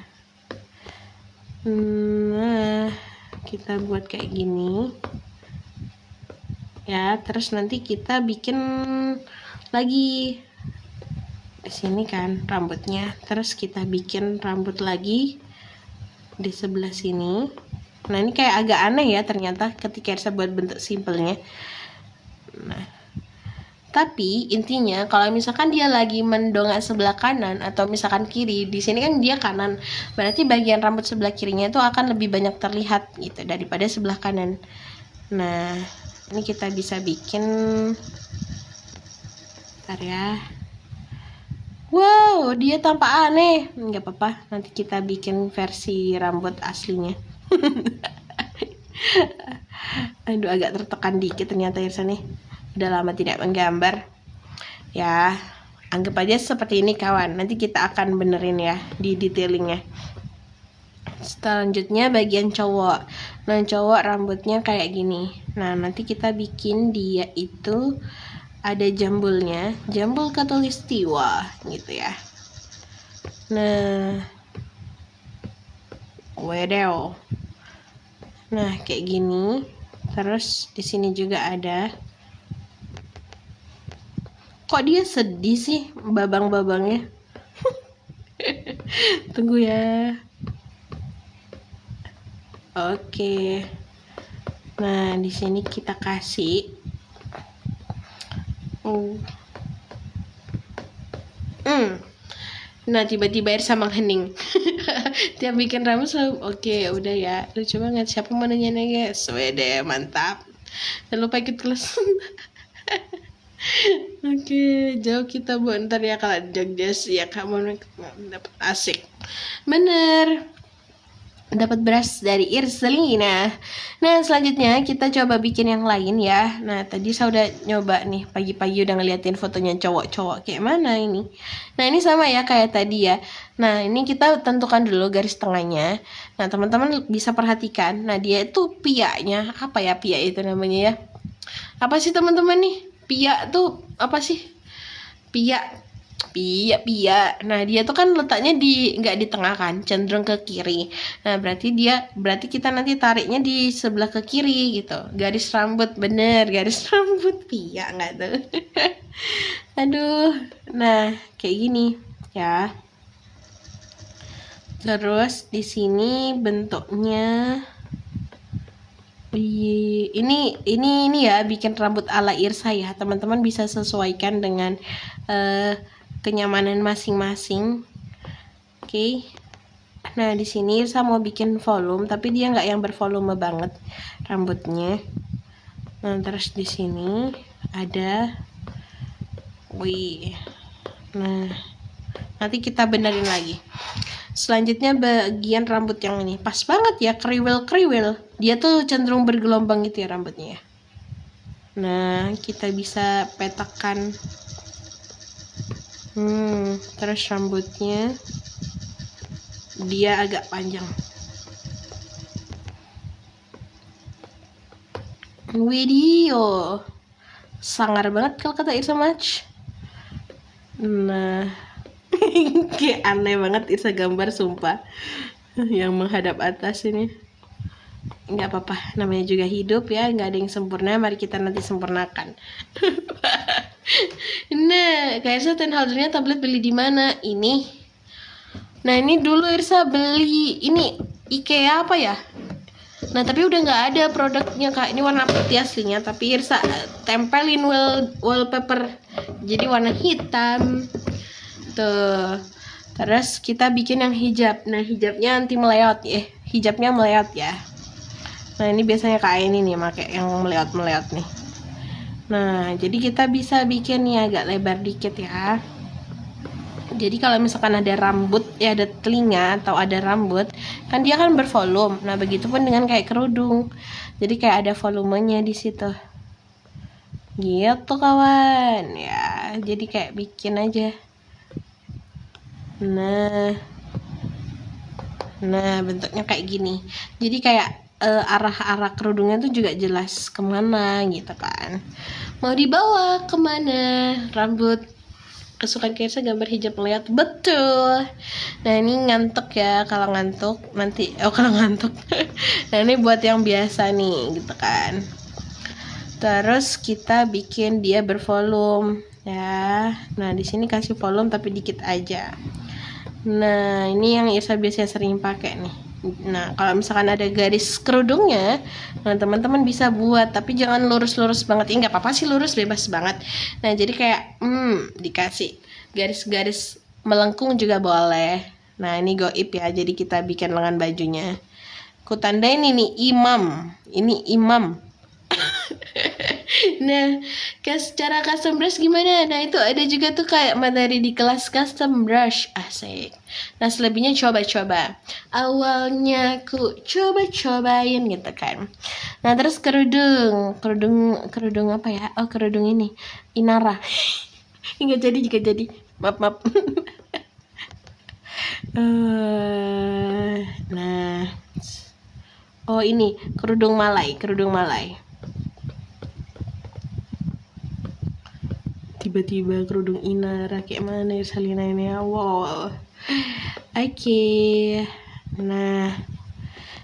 Nah, kita buat kayak gini. Ya, terus nanti kita bikin lagi di sini kan rambutnya. Terus kita bikin rambut lagi di sebelah sini. Nah, ini kayak agak aneh ya ternyata ketika saya buat bentuk simpelnya. Nah, tapi intinya kalau misalkan dia lagi mendongak sebelah kanan atau misalkan kiri, di sini kan dia kanan, berarti bagian rambut sebelah kirinya itu akan lebih banyak terlihat gitu daripada sebelah kanan. Nah, ini kita bisa bikin, bentar ya. Wow, dia tampak aneh. Nggak apa-apa, nanti kita bikin versi rambut aslinya. Aduh, agak tertekan dikit ternyata Irsa nih. Udah lama tidak menggambar. Ya, anggap aja seperti ini kawan. Nanti kita akan benerin ya di detailingnya. Selanjutnya bagian cowok. Nah, cowok rambutnya kayak gini. Nah, nanti kita bikin dia itu ada jambulnya, jambul katulistiwa gitu ya. Nah, wedew. Nah, kayak gini. Terus di sini juga ada. Kok dia sedih sih babang-babangnya? Tunggu ya. Oke. Nah, di sini kita kasih Nah, tiba-tiba Irsa menghening. Tiap bikin rambut selalu oke, udah ya. Lucu banget. Siapa mau nanya guys? Wede, mantap. Jangan lupa ikut kelas. Oke, jauh kita buat ntar ya kalau Jogja ya kamu dapat asik. Bener. Dapat beras dari Irselina. Nah, selanjutnya kita coba bikin yang lain ya. Nah, tadi saya udah nyoba nih pagi-pagi udah ngeliatin fotonya cowok-cowok kayak mana ini. Nah, ini sama ya kayak tadi ya. Nah, ini kita tentukan dulu garis tengahnya. Nah, teman-teman bisa perhatikan. Nah, dia itu piaknya apa ya, piak itu namanya ya? Apa sih teman-teman nih? Piak tuh apa sih? Piak. Nah, dia tuh kan letaknya nggak di tengah kan, cenderung ke kiri. Nah, berarti kita nanti tariknya di sebelah ke kiri gitu. Garis rambut, bener, garis rambut piak nggak tuh? Aduh. Nah, kayak gini ya. Terus di sini bentuknya ini ya, bikin rambut ala Irsa ya. Teman-teman bisa sesuaikan dengan kenyamanan masing-masing. Oke. Nah, di sini Irsa mau bikin volume, tapi dia nggak yang bervolume banget rambutnya. Nah, terus di sini ada. Wih. Nah, nanti kita benerin lagi. Selanjutnya bagian rambut yang ini. Pas banget ya, kriwil-kriwil. Dia tuh cenderung bergelombang gitu ya rambutnya. Nah, kita bisa petakan. Terus rambutnya dia agak panjang. Video sangar banget kalau kata Irsa Mach. Nah, kayak aneh banget Irsa gambar sumpah. Yang menghadap atas ini. Nggak apa-apa, namanya juga hidup ya, nggak ada yang sempurna, mari kita nanti sempurnakan. Nah, Kak Irsa ten holdernya tablet beli di mana? Ini. Nah, ini dulu Irsa beli ini IKEA apa ya? Nah, tapi udah nggak ada produknya Kak. Ini warna putih aslinya, tapi Irsa tempelin wallpaper jadi warna hitam. Tuh. Terus kita bikin yang hijab. Nah, hijabnya anti meleot ya. Hijabnya meleot ya. Nah, ini biasanya kayak ini nih, pakai yang meleot-meleot nih. Nah, jadi kita bisa bikin nih agak lebar dikit ya. Jadi kalau misalkan ada rambut, ya ada telinga atau ada rambut, kan dia kan bervolume. Nah, begitupun dengan kayak kerudung. Jadi kayak ada volumenya di situ. Gitu kawan. Ya, jadi kayak bikin aja. Nah, bentuknya kayak gini. Jadi kayak arah-arah kerudungnya tuh juga jelas kemana gitu kan. Mau dibawa kemana rambut kesukaan Kak Irsa gambar hijab melihat betul. Nah, ini ngantuk ya, kalau ngantuk nanti kalau ngantuk. Nah, ini buat yang biasa nih gitu kan. Terus kita bikin dia bervolume ya. Nah, di sini kasih volume tapi dikit aja. Nah, ini yang Irsa biasanya sering pakai nih. Nah, kalau misalkan ada garis kerudungnya, nah teman-teman bisa buat, tapi jangan lurus-lurus banget. Nggak apa-apa sih lurus, bebas banget. Nah, jadi kayak dikasih garis-garis melengkung juga boleh. Nah, ini goib ya, jadi kita bikin lengan bajunya. Ku tandain ini imam. Ini imam. Nah, cara custom brush gimana? Nah, itu ada juga tuh kayak materi di kelas custom brush. Asik. Nah, selebihnya coba-coba. Awalnya aku coba-cobain gitu kan. Nah, terus kerudung apa ya? Oh, kerudung ini. Inara. Nggak jadi. Maaf. Nah. Oh, ini kerudung Malay. Tiba-tiba kerudung Inara kayak mana ya Salina ini ya. Wow. Oke. Nah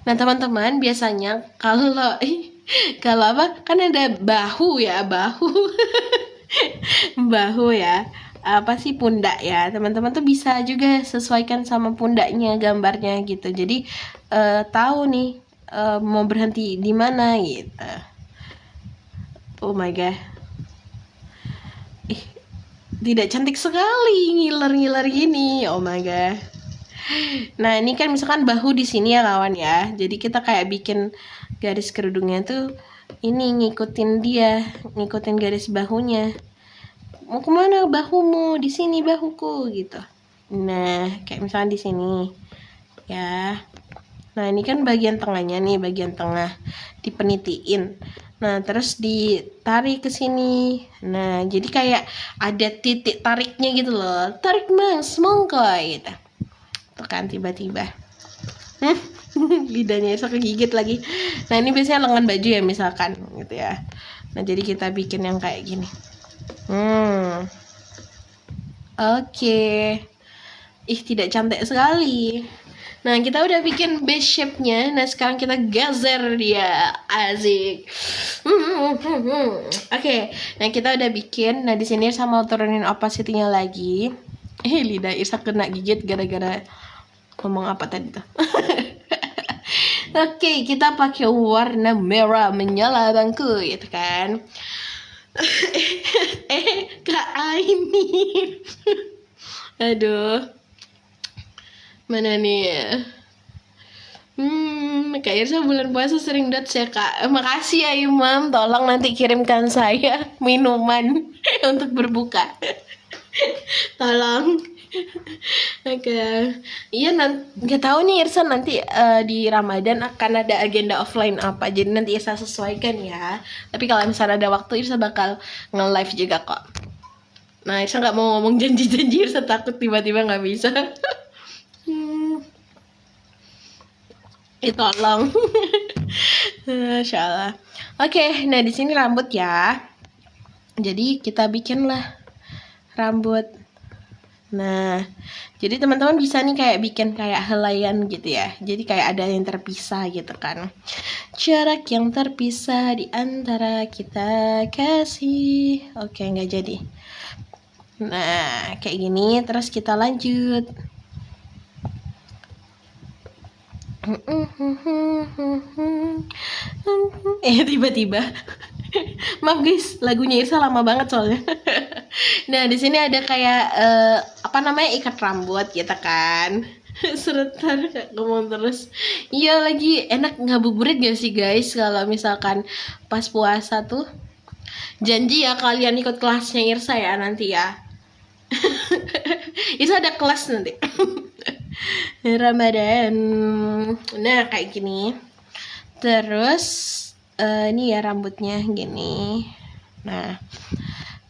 teman-teman biasanya kalau apa kan ada bahu bahu ya, apa sih, pundak ya. Teman-teman tuh bisa juga sesuaikan sama pundaknya gambarnya gitu. Jadi tahu nih mau berhenti di mana gitu. Oh my god. Tidak cantik sekali ngiler gini. Oh my god. Nah, ini kan misalkan bahu di sini ya kawan ya. Jadi kita kayak bikin garis kerudungnya tuh ini ngikutin garis bahunya. Mau kemana bahumu? Di sini bahuku gitu. Nah, kayak misalkan di sini ya. Nah, ini kan bagian tengahnya nih, bagian tengah dipenitiin. Nah, terus ditarik ke sini. Nah, jadi kayak ada titik tariknya gitu loh. Tarik mas, mongko gitu. Tuh kan tiba-tiba. Lidahnya Irsa kegigit lagi. Nah, ini biasanya lengan baju ya misalkan gitu ya. Nah, jadi kita bikin yang kayak gini. Oke. Tidak cantik sekali. Nah, kita udah bikin base shape-nya. Nah, sekarang kita geser dia. Asik. Oke. Nah, kita udah bikin. Nah, di sini Irsa mau turunin opacity-nya lagi. Lidah Irsa kena gigit gara-gara ngomong apa tadi tuh. Oke, kita pakai warna merah menyala bangku gitu kan. Kak Aini. Aduh. Mana nih ya? Kak Irsa bulan puasa sering dots ya Kak. Makasih ya Imam, tolong nanti kirimkan saya minuman untuk berbuka. Tolong. Oke. Iya, nggak tahu nih Irsa nanti di Ramadan akan ada agenda offline apa. Jadi nanti Irsa sesuaikan ya. Tapi kalau misalnya ada waktu Irsa bakal nge-live juga kok. Nah, Irsa nggak mau ngomong janji-janji, Irsa takut tiba-tiba nggak bisa. Tolong. Masya Allah. Oke, nah di sini rambut ya. Jadi kita bikinlah rambut. Nah, jadi teman-teman bisa nih kayak bikin kayak helaian gitu ya. Jadi kayak ada yang terpisah gitu kan. Jarak yang terpisah di antara kita kasih. Oke, nggak jadi. Nah, kayak gini. Terus kita lanjut. Tiba-tiba. Maaf guys, lagunya Irsa lama banget soalnya. Nah, di sini ada kayak apa namanya, ikat rambut gitu kan. Sebentar, ngomong terus. Iya, lagi enak ngabuburit gak sih guys kalau misalkan pas puasa tuh. Janji ya kalian ikut kelasnya Irsa ya nanti ya. Irsa ada kelas nanti. Ramadan. Nah, kayak gini. Terus ini ya rambutnya gini. Nah,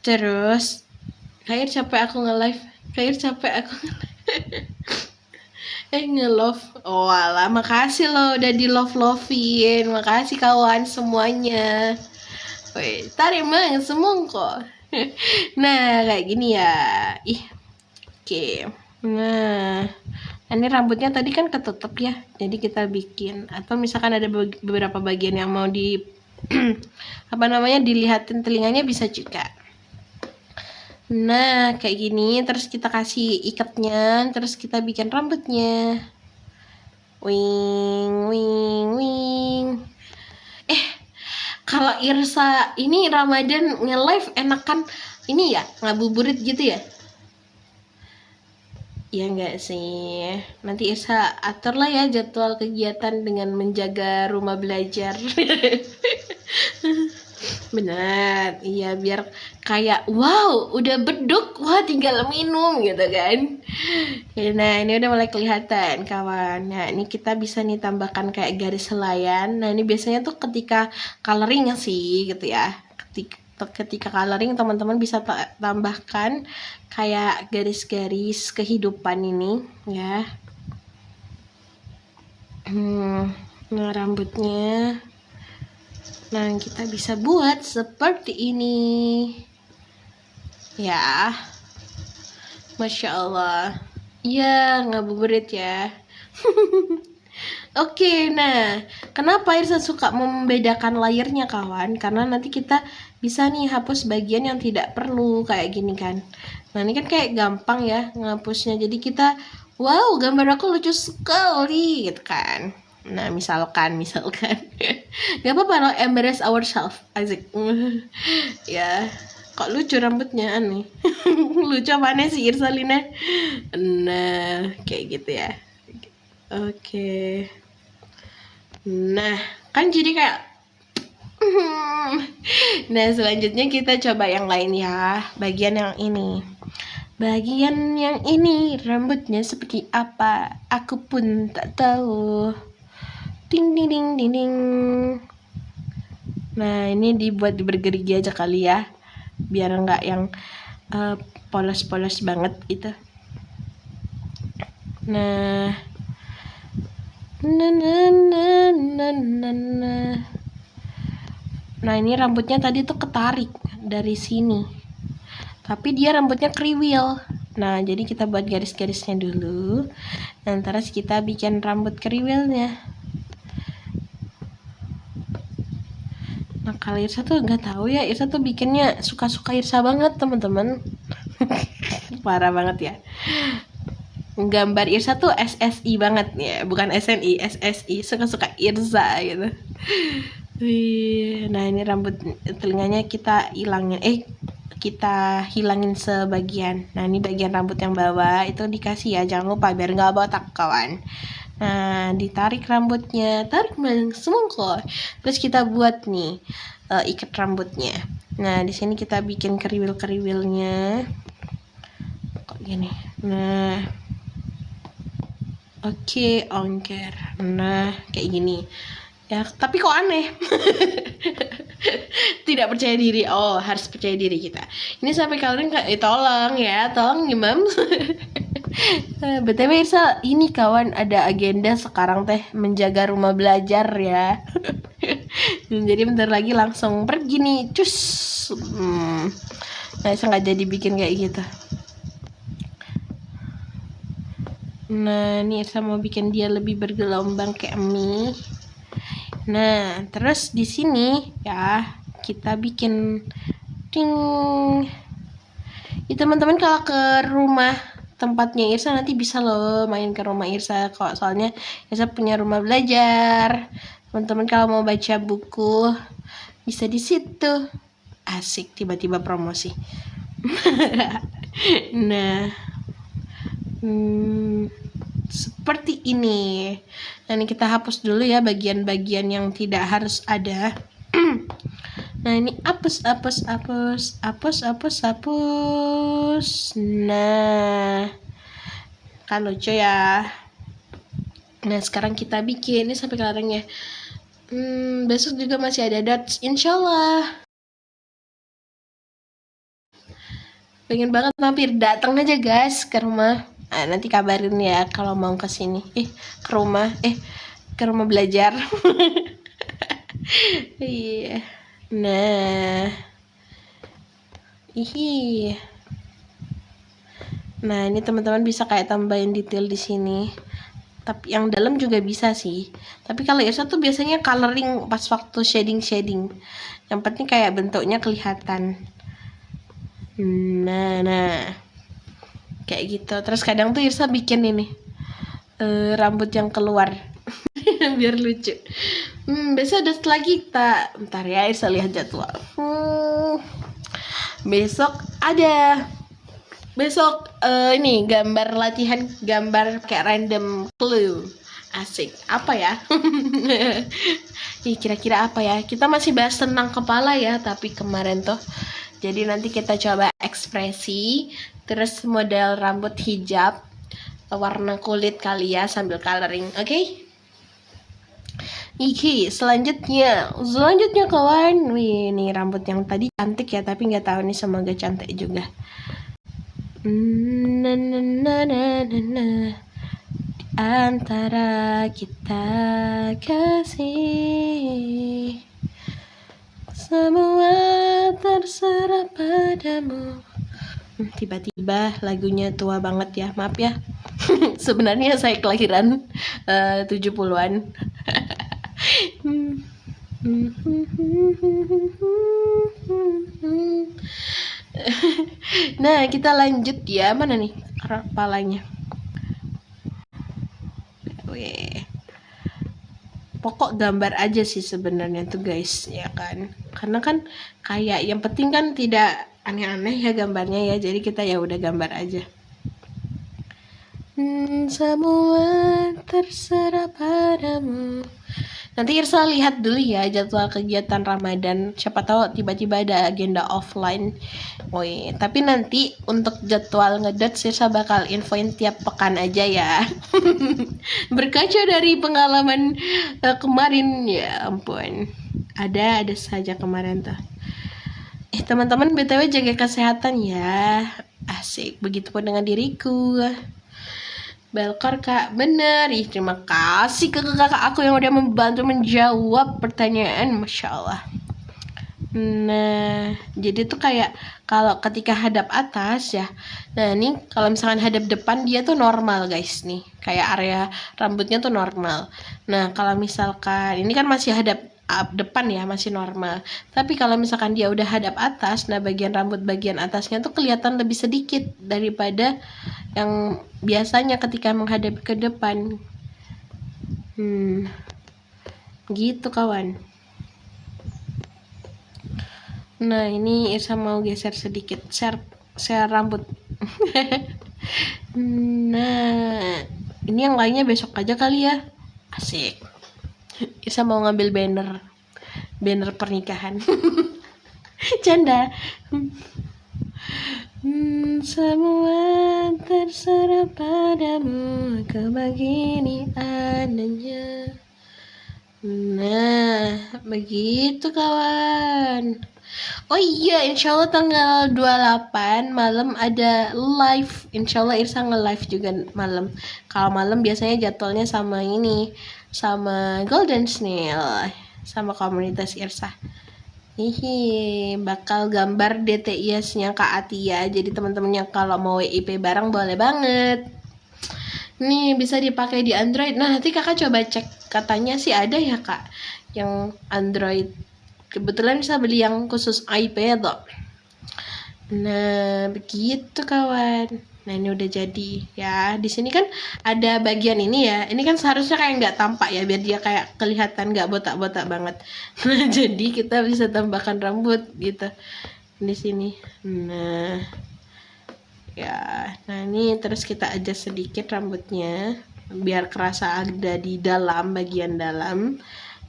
terus kayak capek aku nge-live. Nge-love. Oh alah, makasih loh udah di love-lovein. Makasih kawan semuanya. Wih, tarik banget semua kok. Nah, kayak gini ya. Oke. Nah, ini rambutnya tadi kan ketutup ya, jadi kita bikin. Atau misalkan ada beberapa bagian yang mau di apa namanya, dilihatin telinganya bisa juga. Nah, kayak gini. Terus kita kasih ikatnya, terus kita bikin rambutnya. Wing, wing, wing. Kalau Irsa ini Ramadan nge-live enakan ini ya, ngabuburit gitu ya? Ya enggak sih. Nanti Irsa atur lah ya jadwal kegiatan dengan menjaga rumah belajar. Benar, iya, biar kayak wow udah beduk, wah tinggal minum gitu kan. Nah, ini udah mulai kelihatan kawan. Nah, ini kita bisa nih tambahkan kayak garis helaian. Nah, ini biasanya tuh ketika coloring sih gitu ya. Ketika coloring teman-teman bisa tambahkan kayak garis-garis kehidupan ini ya. Nah, rambutnya. Nah, kita bisa buat seperti ini. Ya. Masya Allah. Ya, ngabuburit ya. Oke, nah, kenapa Irsa suka membedakan layernya kawan? Karena nanti kita bisa nih hapus bagian yang tidak perlu kayak gini kan. Nah, ini kan kayak gampang ya ngapusnya. Jadi kita, wow, gambar aku lucu sekali gitu kan. Nah, misalkan gak apa-apa loh, embrace ourselves, asik. Ya, kok lucu rambutnya, aneh. Lucu apaan sih Irsalina? Nah, kayak gitu ya. Oke. Nah, kan jadi kayak nah, selanjutnya kita coba yang lain ya. Bagian yang ini. Bagian yang ini rambutnya seperti apa? Aku pun tak tahu. Ding ding ding ding ding. Nah, ini dibuat bergerigi aja kali ya, biar enggak yang polos-polos banget gitu. Nah, nah ini rambutnya tadi tuh ketarik dari sini, tapi dia rambutnya kriwil. Nah, jadi kita buat garis-garisnya dulu, dan terus kita bikin rambut kriwilnya. Nah, kalau Irsa tuh nggak tahu ya, Irsa tuh bikinnya suka-suka Irsa banget teman-teman. Parah banget ya. Gambar Irsa tuh SSI banget ya, bukan SNI, SSI, suka-suka Irsa gitu. Nah, ini rambut telinganya kita hilangin sebagian. Nah, ini bagian rambut yang bawah itu dikasih ya, jangan lupa biar nggak botak kawan. Nah, ditarik rambutnya, tarik semongko. Terus kita buat nih ikat rambutnya. Nah, di sini kita bikin keriwil-keriwilnya. Kok gini. Nah, oke, ongker. Nah, kayak gini. Ya, tapi kok aneh. Tidak percaya diri. Oh, harus percaya diri kita. Ini sampai kalian tolong ya, tolong nih, Mams. BTW Irsa, ini kawan ada agenda sekarang teh menjaga rumah belajar ya. Jadi bentar lagi langsung pergi nih, cus. Nah, nggak jadi bikin kayak gitu. Nah, ini Irsa mau bikin dia lebih bergelombang kayak mie. Nah, terus di sini ya kita bikin ding. Ya teman-teman, kalau ke rumah tempatnya Irsa nanti bisa loh main ke rumah Irsa kok, soalnya Irsa punya rumah belajar. Teman-teman kalau mau baca buku bisa di situ. Asik, tiba-tiba promosi. Nah, seperti ini. Nah, ini kita hapus dulu ya bagian-bagian yang tidak harus ada. Nah, ini hapus. Nah, kan lucu ya. Nah, sekarang kita bikin ini sampai kelarangnya. Besok juga masih ada dots, insyaallah. Pengen banget mampir, datang aja guys ke rumah. Nah, nanti kabarin ya kalau mau ke sini. Ke rumah belajar. Iya. Nah. Nah, ini teman-teman bisa kayak tambahin detail di sini. Tapi yang dalam juga bisa sih. Tapi kalau Irsa tuh biasanya coloring pas waktu shading. Yang penting kayak bentuknya kelihatan. Nah. Kayak gitu. Terus kadang tuh Irsa bikin ini rambut yang keluar. Biar lucu. Besok ada lagi kita. Bentar ya, Irsa lihat jadwal. Besok ada. Ini gambar latihan, gambar kayak random clue. Asik. Apa ya? Kira-kira apa ya? Kita masih bahas tentang kepala ya, tapi kemarin tuh. Jadi nanti kita coba ekspresi, terus model rambut hijab, warna kulit kali ya sambil coloring, oke? Selanjutnya kawan. Wih, ini rambut yang tadi cantik ya, tapi nggak tahu nih, semoga cantik juga. Antara kita kasih, semua terserah padamu. Tiba-tiba lagunya tua banget ya, maaf ya. Sebenarnya saya kelahiran 70-an. Nah, kita lanjut ya. Mana nih kepalanya? Pokok gambar aja sih sebenarnya tuh guys, ya kan? Karena kan kayak yang penting kan tidak aneh-aneh ya gambarnya ya. Jadi kita ya udah gambar aja. Semua terserah padamu. Nanti Irsa lihat dulu ya jadwal kegiatan Ramadan. Siapa tahu tiba-tiba ada agenda offline. Tapi nanti untuk jadwal ngedot Irsa bakal infoin tiap pekan aja ya. Berkaca dari pengalaman kemarin, ya ampun. Ada saja kemarin tuh. Teman-teman BTW jaga kesehatan ya. Asik, begitupun dengan diriku. Belkor kak, bener. Terima kasih ke kakak aku yang udah membantu menjawab pertanyaan, Masya Allah. Nah, jadi tuh kayak kalau ketika hadap atas ya. Nah, ini kalau misalkan hadap depan dia tuh normal guys nih. Kayak area rambutnya tuh normal. Nah, kalau misalkan ini kan masih hadap depan ya, masih normal. Tapi kalau misalkan dia udah hadap atas, nah bagian rambut bagian atasnya tuh kelihatan lebih sedikit daripada yang biasanya ketika menghadap ke depan. Gitu kawan. Nah, ini Irsa mau geser sedikit, share rambut. Nah, Ini yang lainnya besok aja kali ya. Asik. Irsa mau ngambil banner pernikahan. Canda. Semua terserah padamu, aku begini adanya. Nah, begitu kawan. Oh iya, insya Allah tanggal 28 malam ada live. Insya Allah Irsa nge-live juga malam. Kalau malam biasanya jadwalnya sama ini, sama Golden Snail, sama komunitas Irsa. Hihi, bakal gambar DTIS-nya Kak Atia. Jadi teman-teman yang kalau mau WIP bareng boleh banget. Nih bisa dipakai di Android. Nah nanti kakak coba cek, katanya sih ada ya kak yang Android. Kebetulan bisa beli yang khusus iPad loh. Nah begitu kawan. Nah ini udah jadi ya. Di sini kan ada bagian ini ya. Ini kan seharusnya kayak nggak tampak ya, biar dia kayak kelihatan nggak botak-botak banget. Nah jadi kita bisa tambahkan rambut gitu di sini. Nah ya, nah ini terus kita adjust sedikit rambutnya biar kerasa ada di dalam, bagian dalam.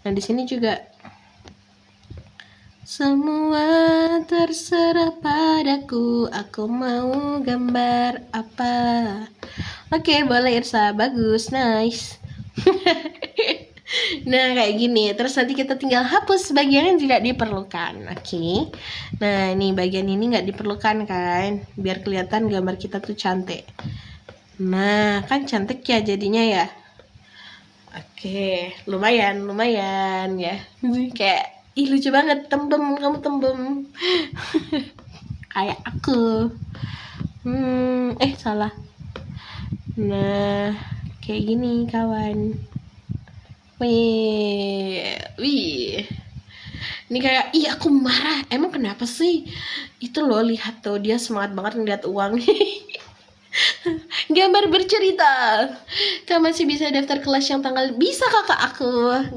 Nah di sini juga semua terserah padaku, aku mau gambar apa. Oke, boleh Irsa, bagus, nice. Nah kayak gini, terus nanti kita tinggal hapus bagian yang tidak diperlukan. Oke. Nah ini bagian ini nggak diperlukan kan, biar kelihatan gambar kita tuh cantik. Nah kan cantik ya jadinya ya. Oke, lumayan ya. Kayak ih lucu banget, tembem, kamu tembem. Kayak aku. Salah. Nah kayak gini kawan. Wih. Ini kayak, ih aku marah. Emang kenapa sih? Itu loh, lihat tuh, dia semangat banget ngeliat uang. Gambar bercerita. Kak masih bisa daftar kelas yang tanggal. Bisa kakak aku.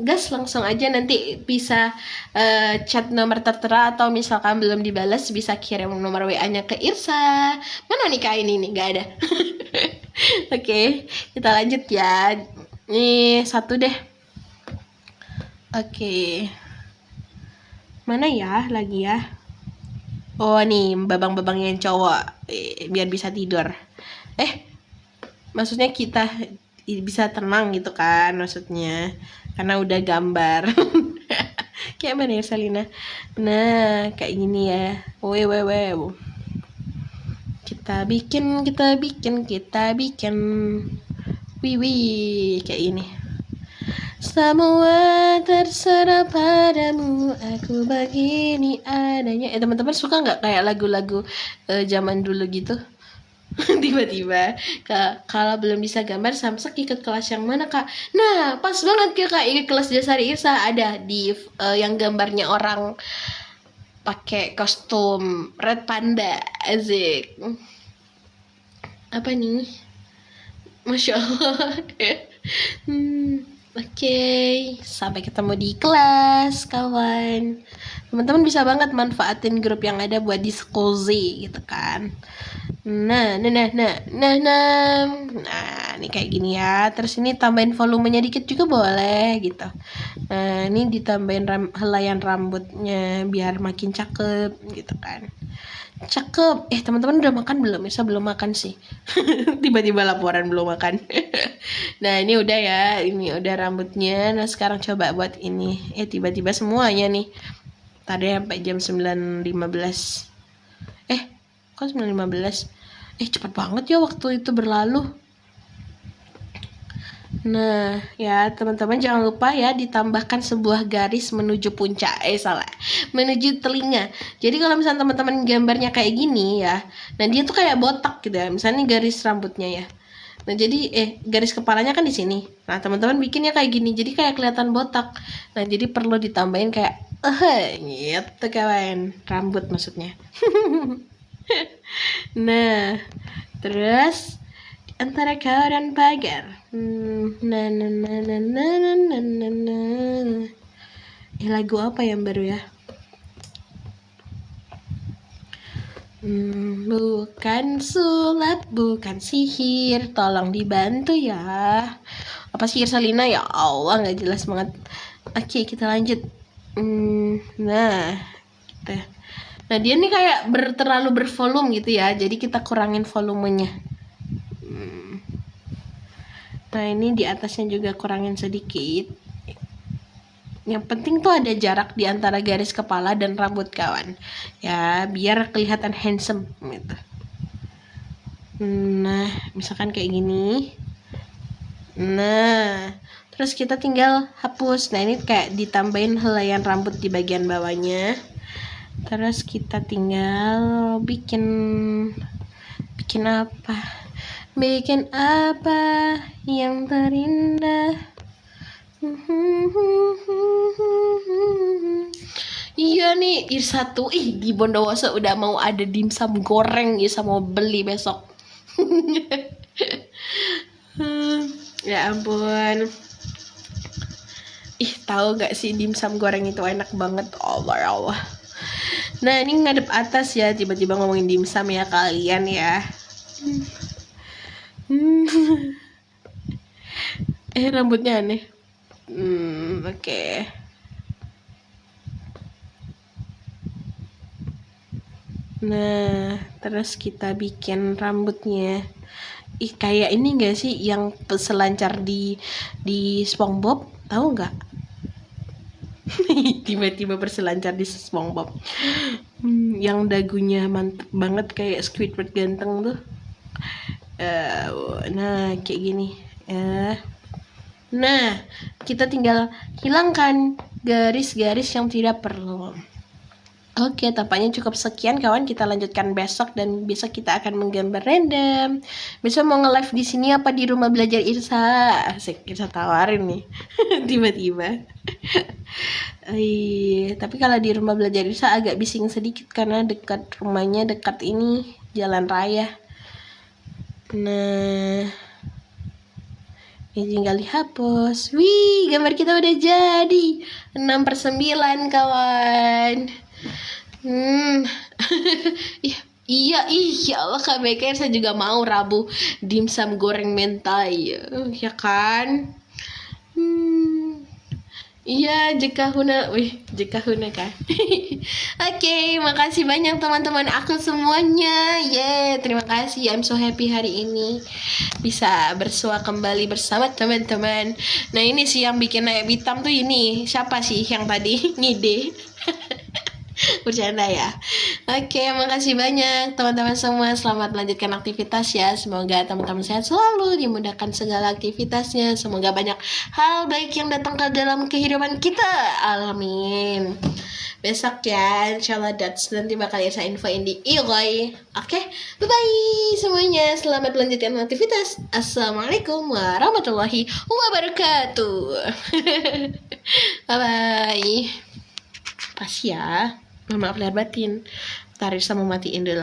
Gas langsung aja, nanti bisa chat nomor tertera. Atau misalkan belum dibalas, bisa kirim nomor WA-nya ke Irsa. Mana nih kak ini nih? Gak ada. Oke, kita lanjut ya. Nih satu deh. Oke. Mana ya lagi ya? Oh nih babang-babang yang cowok, biar bisa tidur. Maksudnya kita bisa tenang gitu kan maksudnya, karena udah gambar. Kayak mana ya Salina? Nah kayak gini ya. Wow. Kita bikin. Wih kayak ini. Semua terserah padamu, aku begini adanya. Teman-teman suka nggak kayak lagu-lagu zaman dulu gitu? Tiba-tiba kalau belum bisa gambar, Samsak ikut kelas yang mana kak? Nah pas banget kak, ikut kelas dasar Irsa ada di yang gambarnya orang pakai kostum red panda, asik. Apa nih? Masya Allah. Oke, sampai ketemu di kelas, kawan. Teman-teman bisa banget manfaatin grup yang ada buat diskusi gitu kan. Nah, ini kayak gini ya. Terus ini tambahin volumenya dikit juga boleh gitu. Nah, ini ditambahin helaian rambutnya biar makin cakep gitu kan. Cakep. Teman-teman udah makan belum? Bisa belum makan sih. Tiba-tiba laporan belum makan. Nah ini udah ya, ini udah rambutnya. Nah sekarang coba buat ini. Tiba-tiba semuanya nih. Tadi sampai jam 9.15. Kok 9.15? Cepat banget ya waktu itu berlalu. Nah ya teman-teman jangan lupa ya ditambahkan sebuah garis menuju puncak. Salah, menuju telinga. Jadi kalau misalnya teman-teman gambarnya kayak gini ya, nah dia tuh kayak botak gitu ya. Misalnya gitu rambutnya ya. Nah jadi garis kepalanya kan di sini. Nah teman-teman bikinnya kayak gini, jadi kayak kelihatan botak. Nah jadi perlu ditambahin kayak gitu kawan, rambut maksudnya. Nah terus antara kau dan pagar. Lagu apa yang baru ya? Bukan sulap, bukan sihir, tolong dibantu ya. Apa sihir Salina ya Allah, nggak jelas banget. Oke, kita lanjut. Nah, kita. Nah, dia nih kayak terlalu bervolume gitu ya, jadi kita kurangin volumenya. Nah, ini di atasnya juga kurangin sedikit. Yang penting tuh ada jarak di antara garis kepala dan rambut kawan. Ya, biar kelihatan handsome gitu. Nah, misalkan kayak gini. Nah, terus kita tinggal hapus. Nah, ini kayak ditambahin helaian rambut di bagian bawahnya. Terus kita tinggal bikin apa? Bikin apa yang terindah? Iya nih, Irsatu. Di Bondowoso udah mau ada dimsum goreng. Isa mau beli besok. Ya ampun. Tahu gak sih dimsum goreng itu enak banget. Allah ya Allah. Nah, ini ngadep atas ya. Tiba-tiba ngomongin dimsum ya kalian ya. Rambutnya aneh. Oke. Nah, terus kita bikin rambutnya. Kayak ini gak sih yang selancar di SpongeBob? Tahu nggak? Tiba-tiba berselancar di SpongeBob. Yang dagunya mantep banget kayak Squidward ganteng tuh. Nah, kayak gini. Nah, kita tinggal hilangkan garis-garis yang tidak perlu. Oke, tampaknya cukup sekian kawan. Kita lanjutkan besok dan besok kita akan menggambar random. Besok mau nge-live di sini apa di rumah belajar Irsa? Asik, Irsa tawarin nih. Tiba-tiba. Tapi kalau di rumah belajar Irsa agak bising sedikit karena dekat rumahnya dekat ini jalan raya. Nah, ini tinggal dihapus. Wih, gambar kita udah jadi 6/9 kawan. Iya, ya Allah Kak Beka, saya juga mau Rabu dimsum goreng mentai, ya kan? Iya, jika huna kan. Oke, makasih banyak teman-teman aku semuanya. Terima kasih. I'm so happy hari ini bisa bersua kembali bersama teman-teman. Nah, ini sih yang bikin ayam hitam tuh ini. Siapa sih yang tadi ngide? Bercanda ya. Oke, makasih banyak teman-teman semua. Selamat melanjutkan aktivitas ya. Semoga teman-teman sehat selalu, dimudahkan segala aktivitasnya. Semoga banyak hal baik yang datang ke dalam kehidupan kita. Amin. Besok ya, insyaallah nanti bakal saya infoin di Igoy. Oke, bye-bye semuanya. Selamat melanjutkan aktivitas. Assalamualaikum warahmatullahi wabarakatuh. Bye-bye. Pas ya. Maaf lahir batin. Tarisa mau matiin dulu.